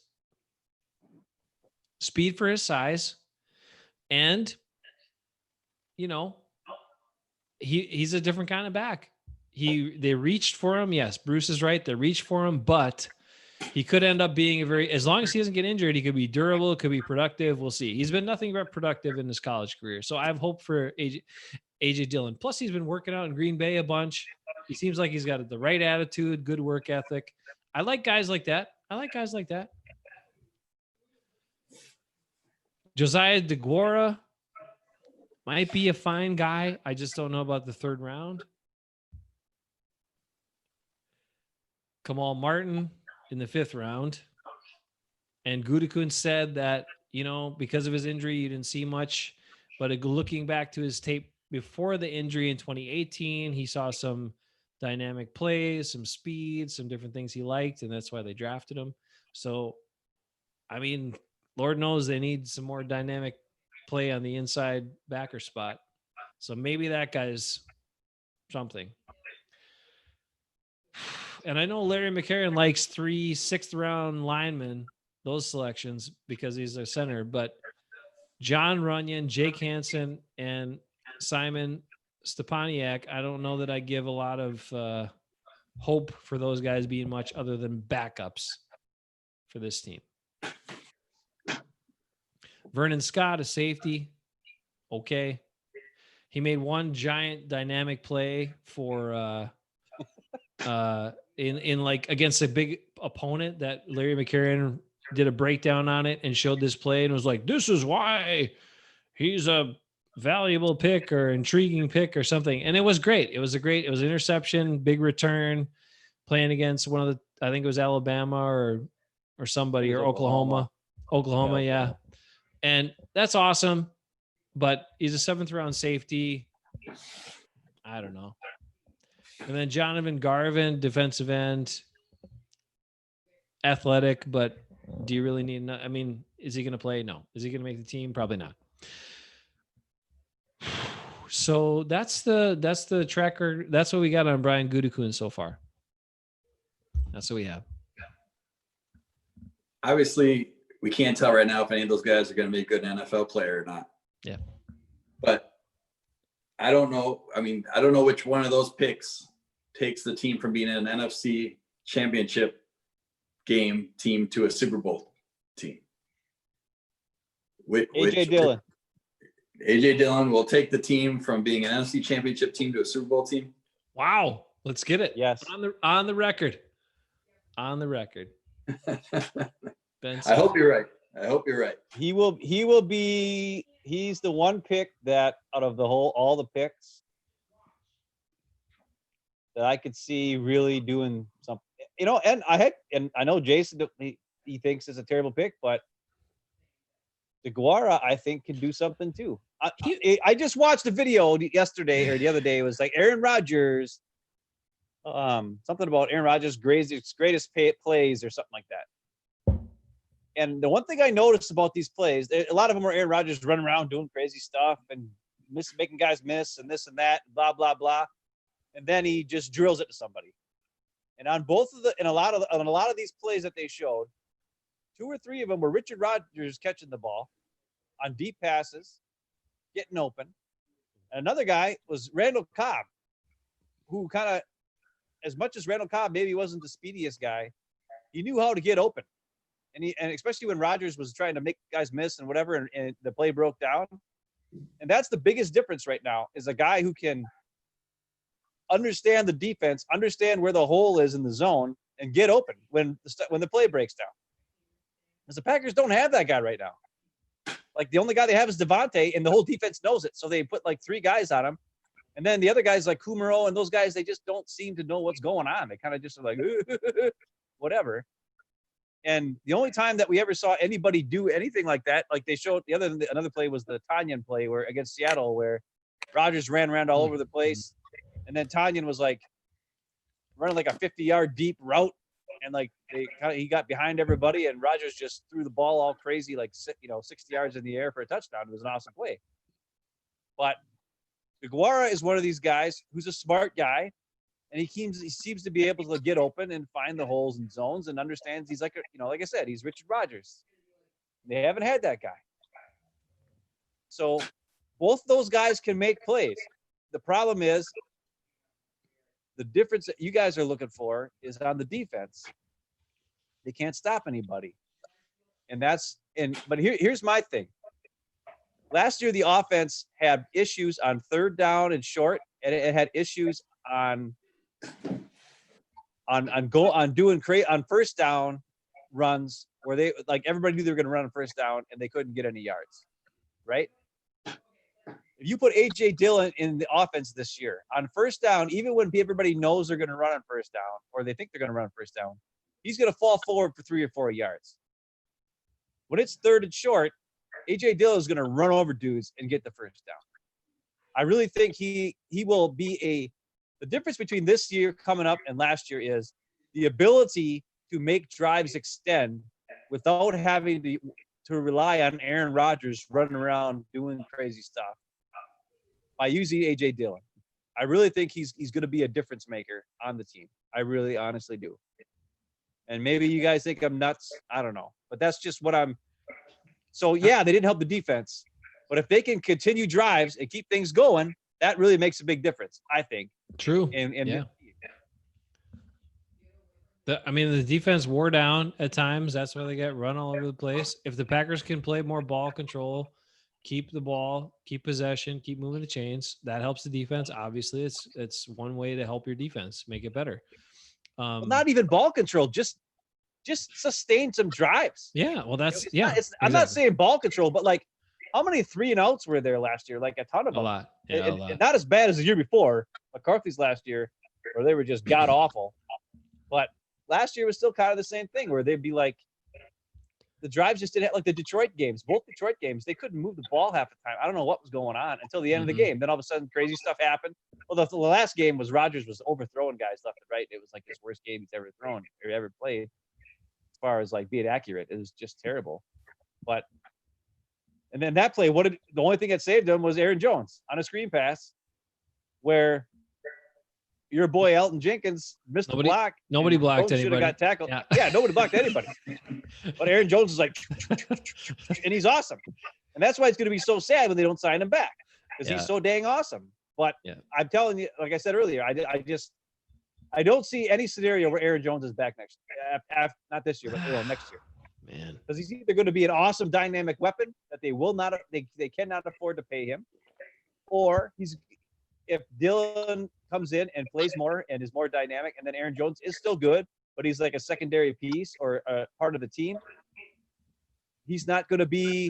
And, he's a different kind of back. They reached for him. Yes, Bruce is right. They reached for him, but he could end up being as long as he doesn't get injured, he could be durable, could be productive. We'll see. He's been nothing but productive in his college career. So I have hope for AJ Dillon. Plus he's been working out in Green Bay a bunch. He seems like he's got the right attitude, good work ethic. I like guys like that. Josiah DeGuara might be a fine guy. I just don't know about the 3rd round. Kamal Martin in the 5th round. And Gute said that, because of his injury, you didn't see much. But looking back to his tape before the injury in 2018, he saw some dynamic plays, some speed, some different things he liked. And that's why they drafted him. So, Lord knows they need some more dynamic play on the inside backer spot. So maybe that guy's something. And I know Larry McCarron likes 3 6th round linemen, those selections, because he's a center. But John Runyon, Jake Hansen, and Simon Stepaniak, I don't know that I give a lot of hope for those guys being much other than backups. for this team. Vernon Scott, a safety. Okay. He made one giant dynamic play for in like against a big opponent that Larry McCarron did a breakdown on it and showed this play and was like, this is why he's a valuable pick or intriguing pick or something. And it was great. It was an interception, big return, playing against one of the, I think it was Alabama or somebody, or Oklahoma, yeah. And that's awesome. But he's a 7th round safety. I don't know. And then Jonathan Garvin, defensive end, athletic, but do you really need? I mean, is he going to play? No. Is he going to make the team? Probably not. So that's the tracker. That's what we got on Brian Gute so far. That's what we have. Obviously, we can't tell right now if any of those guys are going to be a good NFL player or not. Yeah. But I don't know. I mean, I don't know which one of those picks takes the team from being an NFC championship game team to a Super Bowl team. AJ Dillon. AJ Dillon will take the team from being an NFC championship team to a Super Bowl team. Wow. Let's get it. Yes. On the record. Ben, I hope you're right. He will be. He's the one pick that out of all the picks that I could see really doing something. And I know Jason, he thinks it's a terrible pick, but DeGuara, I think, can do something too. I just watched a video yesterday or the other day. It was like Aaron Rodgers, something about Aaron Rodgers' greatest plays or something like that. And the one thing I noticed about these plays, a lot of them are Aaron Rodgers running around doing crazy stuff and making guys miss and this and that, and blah blah blah, and then he just drills it to somebody. And on a lot of these plays that they showed, 2 or 3 of them were Richard Rodgers catching the ball on deep passes, getting open. And another guy was Randall Cobb, who kind of, as much as Randall Cobb maybe wasn't the speediest guy, he knew how to get open. And especially when Rodgers was trying to make guys miss and whatever, and the play broke down. And that's the biggest difference right now, is a guy who can understand the defense, understand where the hole is in the zone, and get open when the play breaks down. Because the Packers don't have that guy right now. Like, the only guy they have is Devontae, and the whole defense knows it. So they put like 3 guys on him. And then the other guys like Kumaro and those guys, they just don't seem to know what's going on. They kind of just are like, whatever. And the only time that we ever saw anybody do anything like that, like they showed another play was the Tanyan play where against Seattle, where Rodgers ran around all over the place. And then Tanyan was like running like a 50-yard deep route. And like he got behind everybody, and Rodgers just threw the ball all crazy, like 60 yards in the air for a touchdown. It was an awesome play. But DeGuara is one of these guys who's a smart guy, and he seems to be able to get open and find the holes and zones, and understands he's like like I said, he's Richard Rodgers. They haven't had that guy. So both those guys can make plays. The problem is the difference that you guys are looking for is on the defense. They can't stop anybody. But here's my thing. Last year, the offense had issues on 3rd down and short, and it had issues on 1st down runs where they, like, everybody knew they were going to run on 1st down and they couldn't get any yards, right? If you put AJ Dillon in the offense this year on 1st down, even when everybody knows they're going to run on 1st down, or they think they're going to run on 1st down, he's going to fall forward for 3 or 4 yards. When it's 3rd and short, AJ Dillon is going to run over dudes and get the 1st down. I really think he will be the difference between this year coming up and last year is the ability to make drives extend without having to rely on Aaron Rodgers running around doing crazy stuff by using AJ Dillon. I really think he's going to be a difference maker on the team. I really honestly do. And maybe you guys think I'm nuts. I don't know. But that's just what I'm. So, yeah, they didn't help the defense. But if they can continue drives and keep things going, that really makes a big difference, I think. True. And yeah. The defense wore down at times. That's why they got run all over the place. If the Packers can play more ball control, keep the ball, keep possession, keep moving the chains, that helps the defense. Obviously, it's one way to help your defense make it better. Well, not even ball control, just sustain some drives. Yeah, well, that's I'm not saying ball control, but like, how many 3-and-outs were there last year? Like a ton of them. A lot. Yeah, a lot. And not as bad as the year before, McCarthy's last year, where they were just god awful. But last year was still kind of the same thing, where they'd be like, the drives just didn't have, like the Detroit games, both Detroit games, they couldn't move the ball half the time. I don't know what was going on until the end of the game. Then all of a sudden, crazy stuff happened. Well, the last game was Rodgers was overthrowing guys left and right. It was like his worst game he's ever thrown or ever played, as far as like being accurate. It was just terrible. But and then that play, the only thing that saved him was Aaron Jones on a screen pass, where your boy Elton Jenkins missed the block. Nobody blocked anybody. Should have got tackled. Yeah, nobody blocked anybody. But Aaron Jones is like, and he's awesome. And that's why it's going to be so sad when they don't sign him back, because he's so dang awesome. But I'm telling you, like I said earlier, I don't see any scenario where Aaron Jones is back next year. Not this year, but next year. Man, because he's either going to be an awesome dynamic weapon that they cannot afford to pay him, or if Dylan comes in and plays more and is more dynamic, and then Aaron Jones is still good, but he's like a secondary piece or a part of the team, he's not going to be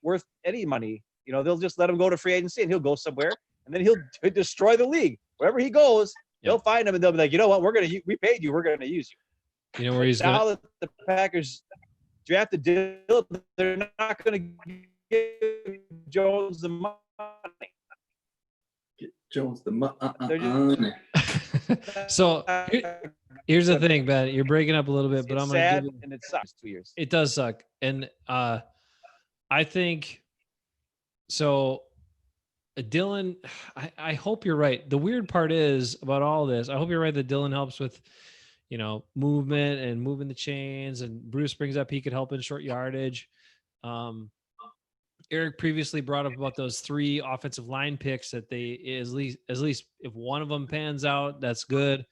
worth any money. They'll just let him go to free agency and he'll go somewhere, and then he'll destroy the league. Wherever he goes, they'll find him and they'll be like, you know what, we paid you, we're going to use you. You know where he's now that the Packers drafted Dylan, they're not going to give Jones the money. Get Jones the money. So here's the thing, Ben. You're breaking up a little bit, but I'm going to give you, and it sucks. 2 years. It does suck, and I think so. Dylan, I hope you're right. The weird part is about all this, I hope you're right that Dylan helps with, movement and moving the chains, and Bruce brings up he could help in short yardage. Eric previously brought up about those 3 offensive line picks that they at least if one of them pans out, that's good.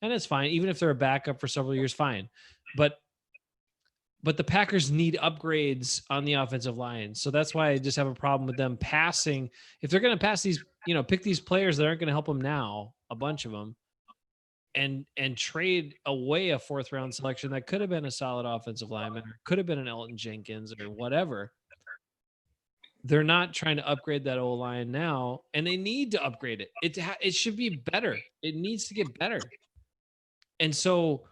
And it's fine. Even if they're a backup for several years, fine. But the Packers need upgrades on the offensive line. So that's why I just have a problem with them passing. If they're going to pass these, pick these players that aren't going to help them now, a bunch of them, and trade away a 4th round selection that could have been a solid offensive lineman, or could have been an Elton Jenkins or whatever. They're not trying to upgrade that O-line now, and they need to upgrade it. It should be better. It needs to get better. And so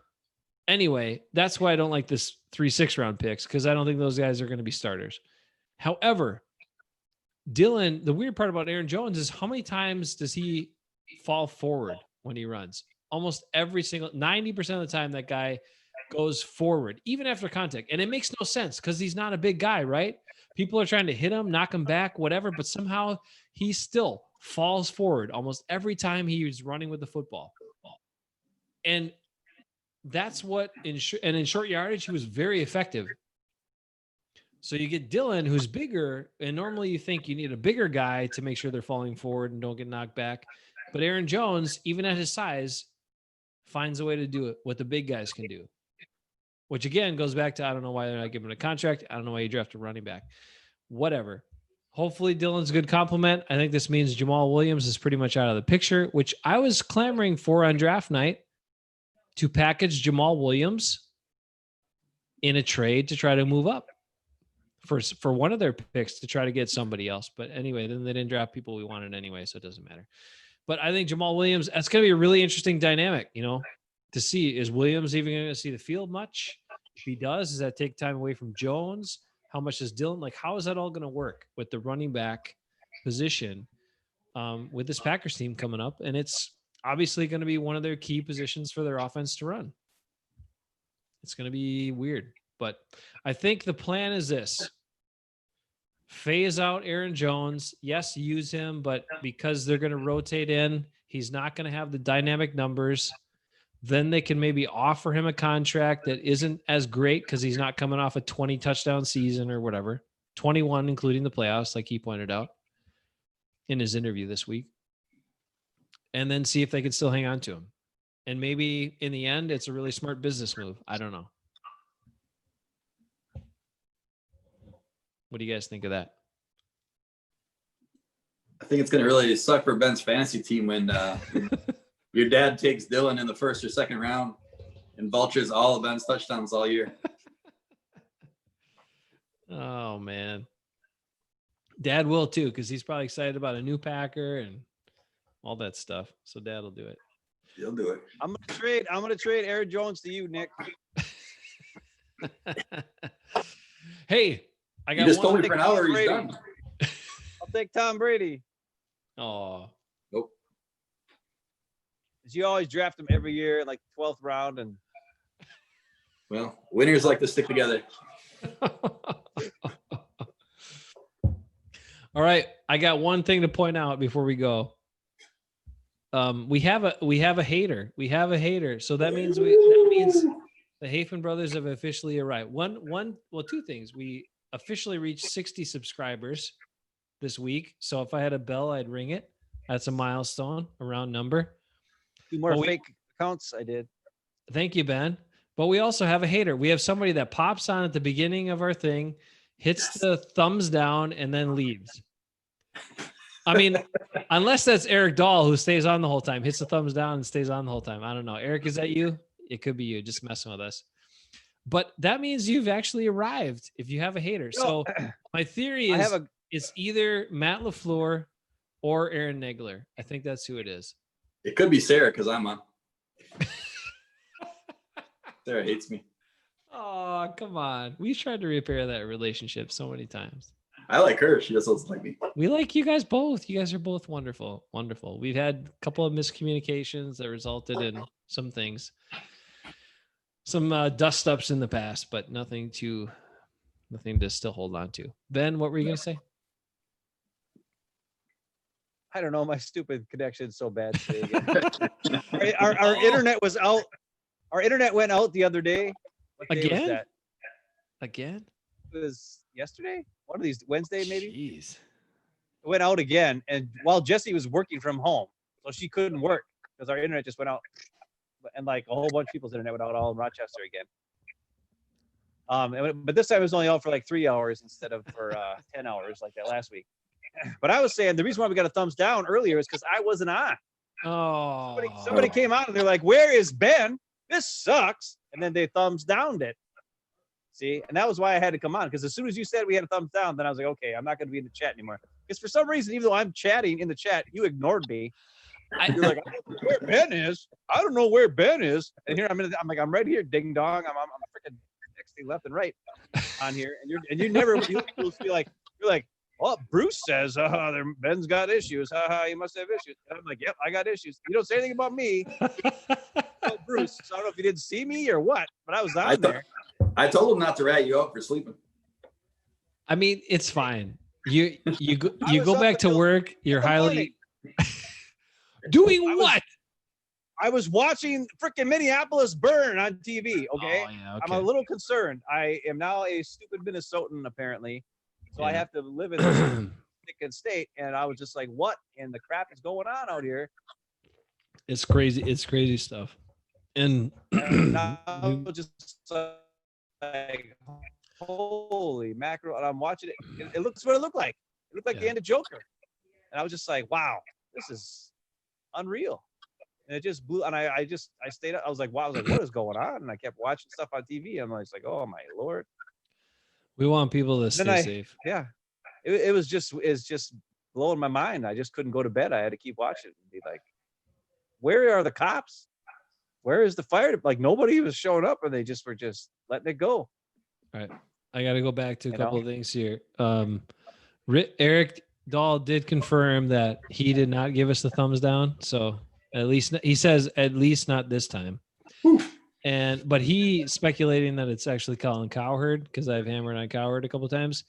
anyway, that's why I don't like this 3-6 round picks, because I don't think those guys are going to be starters. However, Dylan, the weird part about Aaron Jones is how many times does he fall forward when he runs? Almost every single 90% of the time that guy goes forward, even after contact. And it makes no sense because he's not a big guy, right? People are trying to hit him, knock him back, whatever, but somehow he still falls forward almost every time he's running with the football. And that's what in short yardage, he was very effective. So you get Dylan, who's bigger, and normally you think you need a bigger guy to make sure they're falling forward and don't get knocked back. But Aaron Jones, even at his size, finds a way to do it, what the big guys can do. Which again goes back to, I don't know why they're not giving him a contract. I don't know why you draft a running back. Whatever. Hopefully Dylan's a good compliment. I think this means Jamal Williams is pretty much out of the picture, which I was clamoring for on draft night, to package Jamal Williams in a trade to try to move up for one of their picks to try to get somebody else. But anyway, then they didn't draft people we wanted anyway, so it doesn't matter. But I think Jamal Williams, that's going to be a really interesting dynamic, to see. Is Williams even going to see the field much? If he does that take time away from Jones? How much is Dylan? How is that all going to work with the running back position with this Packers team coming up? And it's obviously going to be one of their key positions for their offense to run. It's going to be weird. But I think the plan is this. Phase out Aaron Jones. Yes, use him, but because they're going to rotate in, he's not going to have the dynamic numbers. Then they can maybe offer him a contract that isn't as great because he's not coming off a 20 touchdown season or whatever, 21, including the playoffs, like he pointed out in his interview this week, and then see if they can still hang on to him. And maybe in the end, it's a really smart business move. I don't know. What do you guys think of that? I think it's going to really suck for Ben's fantasy team when your dad takes Dylan in the first or second round and vultures all of Ben's touchdowns all year. Oh, man. Dad will too, because he's probably excited about a new Packer and all that stuff. So Dad will do it. He'll do it. I'm gonna trade Aaron Jones to you, Nick. Hey, I got You just one. told me for an hour he's done. I'll take Tom Brady. Oh, Nope. You always draft him every year in like 12th round, and Well, winners like to stick together. all right. I got one thing to point out before we go. We have a hater. We have a hater. So that means the Hafen brothers have officially arrived. Two things. We officially reached 60 subscribers this week. So if I had a bell, I'd ring it. That's a milestone, a round number. 2 more fake accounts I did. Thank you, Ben. But we also have a hater. We have somebody that pops on at the beginning of our thing, hits the thumbs down, and then leaves. I mean, unless that's Eric Dahl, who stays on the whole time, hits the thumbs down and stays on the whole time. I don't know. Eric, is that you? It could be you, just messing with us. But that means you've actually arrived if you have a hater. So my theory is it's either Matt LaFleur or Aaron Nagler. I think that's who it is. It could be Sarah because I'm on. Sarah hates me. Oh, come on. We've tried to repair that relationship so many times. I like her. She just doesn't like me. We like you guys both. You guys are both wonderful. Wonderful. We've had a couple of miscommunications that resulted in some things, some dust ups in the past, but nothing to still hold on to. Ben, what were you going to say? I don't know. My stupid connection's so bad today. Again. our internet was out. Our internet went out the other day. What day was that? Again? It was yesterday? One of these, Wednesday maybe? Jeez. It went out again. And while Jessie was working from home, so she couldn't work because our internet just went out. And like a whole bunch of people's internet went out all in Rochester again. But this time it was only out for like 3 hours instead of for 10 hours like that last week. But I was saying the reason why we got a thumbs down earlier is because I wasn't on. Oh. Somebody came out and they're like, "Where is Ben? This sucks." And then they thumbs downed it. See, and that was why I had to come on, because as soon as you said we had a thumbs down, then I was like, okay, I'm not going to be in the chat anymore. Because for some reason, even though I'm chatting in the chat, you ignored me. You're like, I don't know where Ben is. I don't know where Ben is. And here I'm like, I'm right here, ding dong. I'm freaking texting left and right on here, and you never feel like you're like, well, Bruce says, Ben's got issues. He must have issues. And I'm like, yep, I got issues. You don't say anything about me. Oh, Bruce. So I don't know if you didn't see me or what, but I was on there. I told him not to rat you out for sleeping. I mean, it's fine. You go back to work. You're highly doing what? I was watching freaking Minneapolis burn on TV. Okay? Oh, yeah, okay. I'm a little concerned. I am now a stupid Minnesotan apparently, so I have to live in this thick state. And I was just like, what in the crap is going on out here? It's crazy. It's crazy stuff. And now just like, holy mackerel. And I'm watching it. It looks what it looked like. It looked like the end of Joker. And I was just like, wow, this is unreal. And it just blew. And I stayed up. I was like, wow. I was like, what is going on? And I kept watching stuff on TV. I'm like, oh my Lord. We want people to stay safe. Yeah. It's just blowing my mind. I just couldn't go to bed. I had to keep watching and be like, where are the cops? Where is the fire? Like nobody was showing up, and they just were just letting it go. All right. I got to go back to a couple of things here. Eric Dahl did confirm that he did not give us the thumbs down. So at least he says, at least not this time. But he speculating that it's actually Colin Cowherd, because I've hammered on Cowherd a couple of times.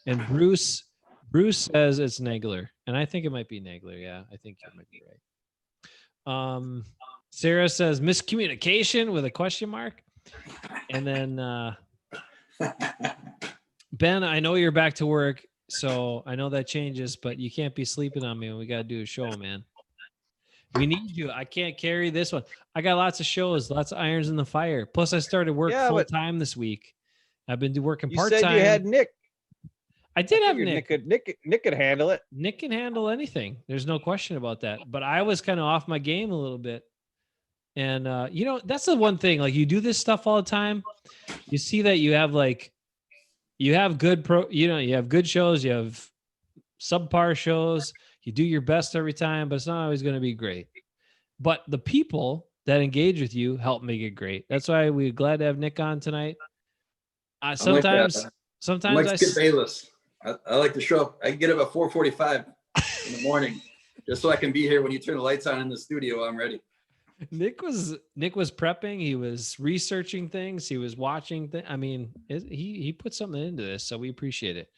And Bruce says it's Nagler. And I think it might be Nagler. Yeah, I think you might be right. Sarah says miscommunication with a question mark. And then Ben, I know you're back to work, so I know that changes, but you can't be sleeping on me when we got to do a show, man. We need you. I can't carry this one. I got lots of shows, lots of irons in the fire. Plus, I started work Yeah, full but time this week. I've been working you part said you had time. Nick. I did have Figured Nick. Nick could handle it. Nick can handle anything. There's no question about that. But I was kind of off my game a little bit. And that's the one thing. Like, you do this stuff all the time. You see that you have good you have good shows, you have subpar shows. You do your best every time, but it's not always going to be great. But the people that engage with you help make it great. That's why we're glad to have Nick on tonight. Sometimes I'm like Skip Bayless. I like to show up. I can get up at 4:45 in the morning just so I can be here when you turn the lights on in the studio. I'm ready. Nick was prepping. He was researching things. He was watching things. I mean, he put something into this, so we appreciate it.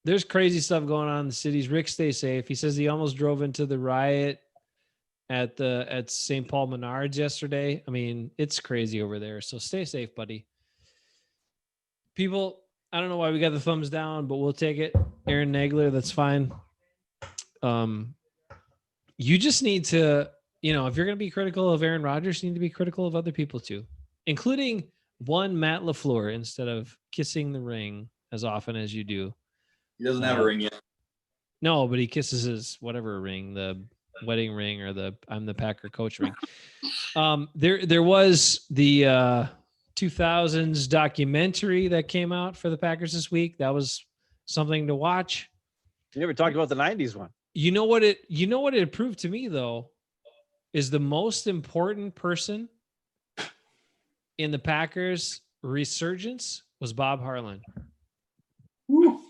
There's crazy stuff going on in the cities. Rick, stay safe. He says he almost drove into the riot at St. Paul Menards yesterday. I mean, it's crazy over there. So stay safe, buddy. People, I don't know why we got the thumbs down, but we'll take it. Aaron Nagler, that's fine. You just need to, if you're going to be critical of Aaron Rodgers, you need to be critical of other people too, including one Matt LaFleur, instead of kissing the ring as often as you do. He doesn't have a ring yet. No, but he kisses his whatever ring, the wedding ring or the I'm the Packer coach ring. There was the 2000s documentary that came out for the Packers this week. That was something to watch. You never talked about the 90s one. You know what it proved to me, though, is the most important person in the Packers resurgence was Bob Harlan. Woo.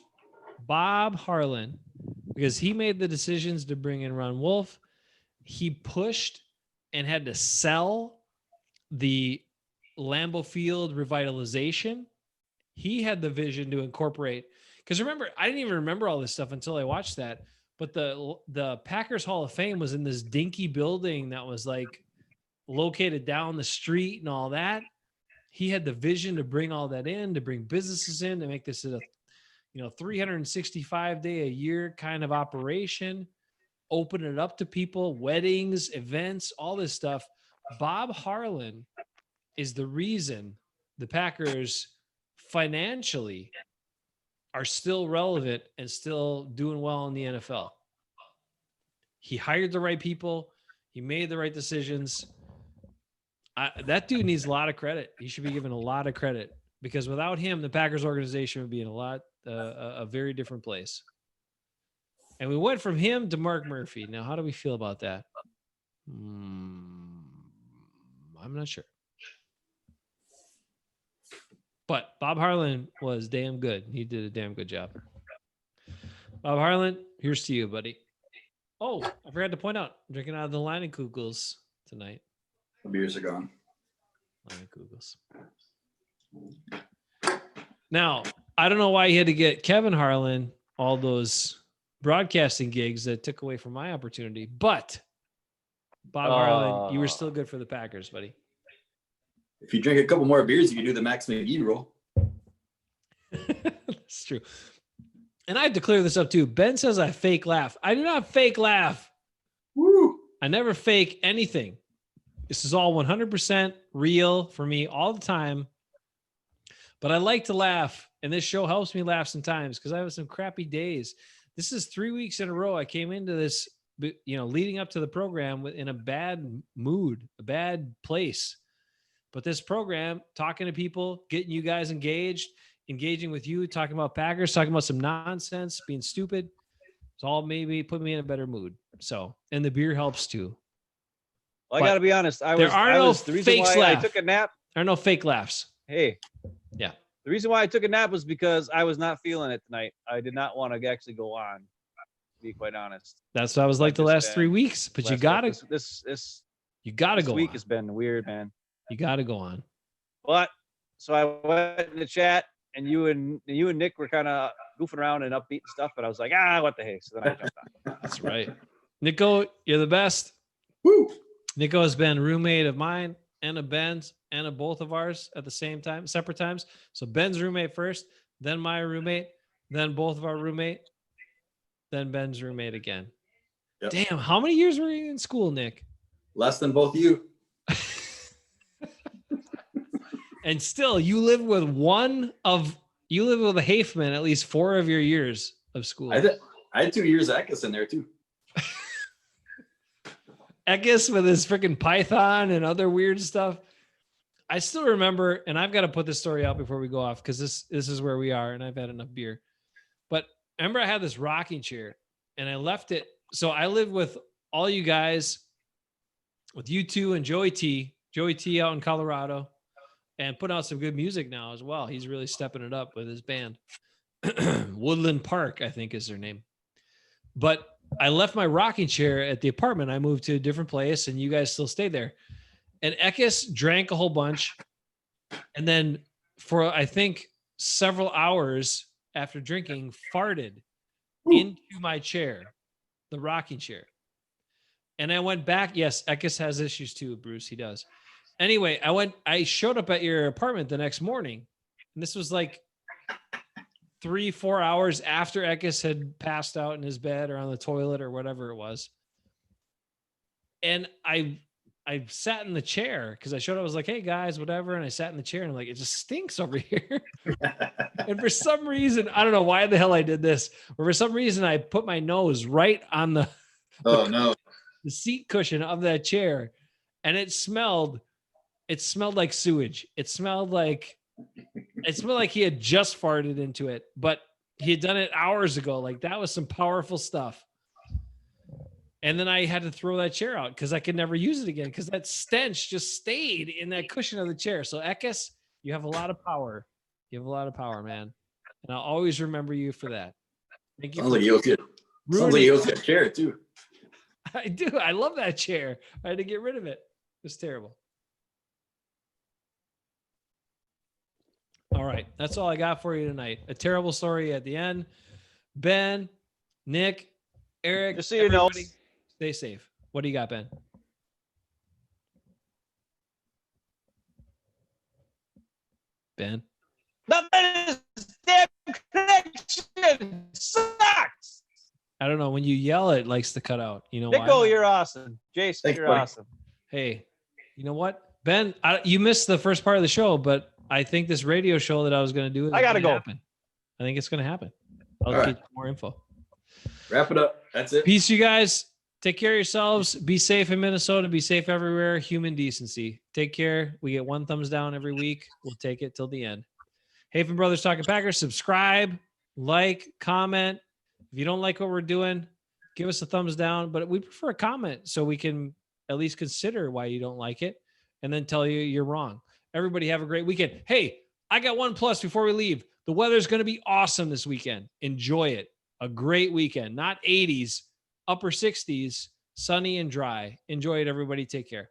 Bob Harlan, because he made the decisions to bring in Ron Wolf. He pushed and had to sell the Lambeau Field revitalization. He had the vision to incorporate, because remember, I didn't even remember all this stuff until I watched that. But the Packers Hall of Fame was in this dinky building that was like located down the street and all that. He had the vision to bring all that in, to bring businesses in, to make this a 365 day a year kind of operation, open it up to people, weddings, events, all this stuff. Bob Harlan is the reason the Packers financially are still relevant and still doing well in the NFL. He hired the right people. He made the right decisions. That dude needs a lot of credit. He should be given a lot of credit, because without him, the Packers organization would be in a very different place. And we went from him to Mark Murphy. Now, how do we feel about that? I'm not sure. But Bob Harlan was damn good. He did a damn good job. Bob Harlan, here's to you, buddy. Oh, I forgot to point out, I'm drinking out of the Leinenkugels tonight. The beers are gone. Leinenkugels. Now, I don't know why you had to get Kevin Harlan all those broadcasting gigs that took away from my opportunity, but Bob Harlan, you were still good for the Packers, buddy. If you drink a couple more beers, you can do the Max McGee rule. That's true. And I have to clear this up too. Ben says I fake laugh. I do not fake laugh. Woo! I never fake anything. This is all 100% real for me all the time. But I like to laugh, and this show helps me laugh sometimes because I have some crappy days. This is 3 weeks in a row. I came into this, leading up to the program in a bad mood, a bad place. But this program, talking to people, getting you guys engaging with you, talking about Packers, talking about some nonsense, being stupid, it's all maybe put me in a better mood. So, and the beer helps too. Well, I got to be honest. The reason why I took a nap. There are no fake laughs. Hey. Yeah. The reason why I took a nap was because I was not feeling it tonight. I did not want to actually go on, to be quite honest. That's what I was like the last 3 weeks. But you got to. You got to go on. This week has been weird, man. You got to go on. But so I went in the chat, and you and Nick were kind of goofing around and upbeat and stuff. But I was like, what the heck? So then I jumped on. That's right. Nico, you're the best. Woo! Nico has been roommate of mine and of Ben's and of both of ours at the same time, separate times. So Ben's roommate first, then my roommate, then both of our roommate, then Ben's roommate again. Yep. Damn, how many years were you in school, Nick? Less than both of you. And still, you live with a Hafman at least 4 of your years of school. I had 2 years of Eckes in there too. Eckes with his freaking Python and other weird stuff. I still remember, and I've got to put this story out before we go off because this is where we are, and I've had enough beer. But I remember I had this rocking chair, and I left it. So I lived with all you guys, with you two and Joey T out in Colorado, and put out some good music now as well. He's really stepping it up with his band. Woodland Park, I think is their name. But I left my rocking chair at the apartment. I moved to a different place, and you guys still stayed there. And Eckes drank a whole bunch. And then for, I think, several hours after drinking, farted into my chair, the rocking chair. And I went back. Yes, Eckes has issues too, Bruce. He does. Anyway, I showed up at your apartment the next morning. And this was like 3-4 hours after Eckes had passed out in his bed or on the toilet or whatever it was. And I sat in the chair because I showed up. I was like, hey guys, whatever. And I sat in the chair and I'm like, it just stinks over here. And for some reason, I don't know why the hell I did this, but for some reason I put my nose right on the seat cushion of that chair. And it smelled like sewage. It smelled like he had just farted into it, but he had done it hours ago. Like that was some powerful stuff. And then I had to throw that chair out because I could never use it again because that stench just stayed in that cushion of the chair. So Eckes, you have a lot of power. You have a lot of power, man. And I'll always remember you for that. Thank you. Sounds like you also get a chair too. I do. I love that chair. I had to get rid of it. It was terrible. All right. That's all I got for you tonight. A terrible story at the end. Ben, Nick, Eric, just so you know, stay safe. What do you got, Ben? Ben? Nothing. Damn connection sucks. I don't know. When you yell, it likes to cut out. You know why? Nico, you're awesome. Jason, Thanks, you're buddy. awesome. Hey, you know what? Ben, you missed the first part of the show, but I think this radio show that I was going to do, I gotta go. Happen. I think it's going to happen. I'll All get you more info. Wrap it up. That's it. Peace, you guys. Take care of yourselves. Be safe in Minnesota. Be safe everywhere. Human decency. Take care. We get 1 thumbs down every week. We'll take it till the end. Hafen Brothers Talking Packers. Subscribe, like, comment. If you don't like what we're doing, give us a thumbs down. But we prefer a comment so we can at least consider why you don't like it and then tell you you're wrong. Everybody have a great weekend. Hey, I got one plus before we leave. The weather's going to be awesome this weekend. Enjoy it. A great weekend. Not 80s, upper 60s, sunny and dry. Enjoy it, everybody. Take care.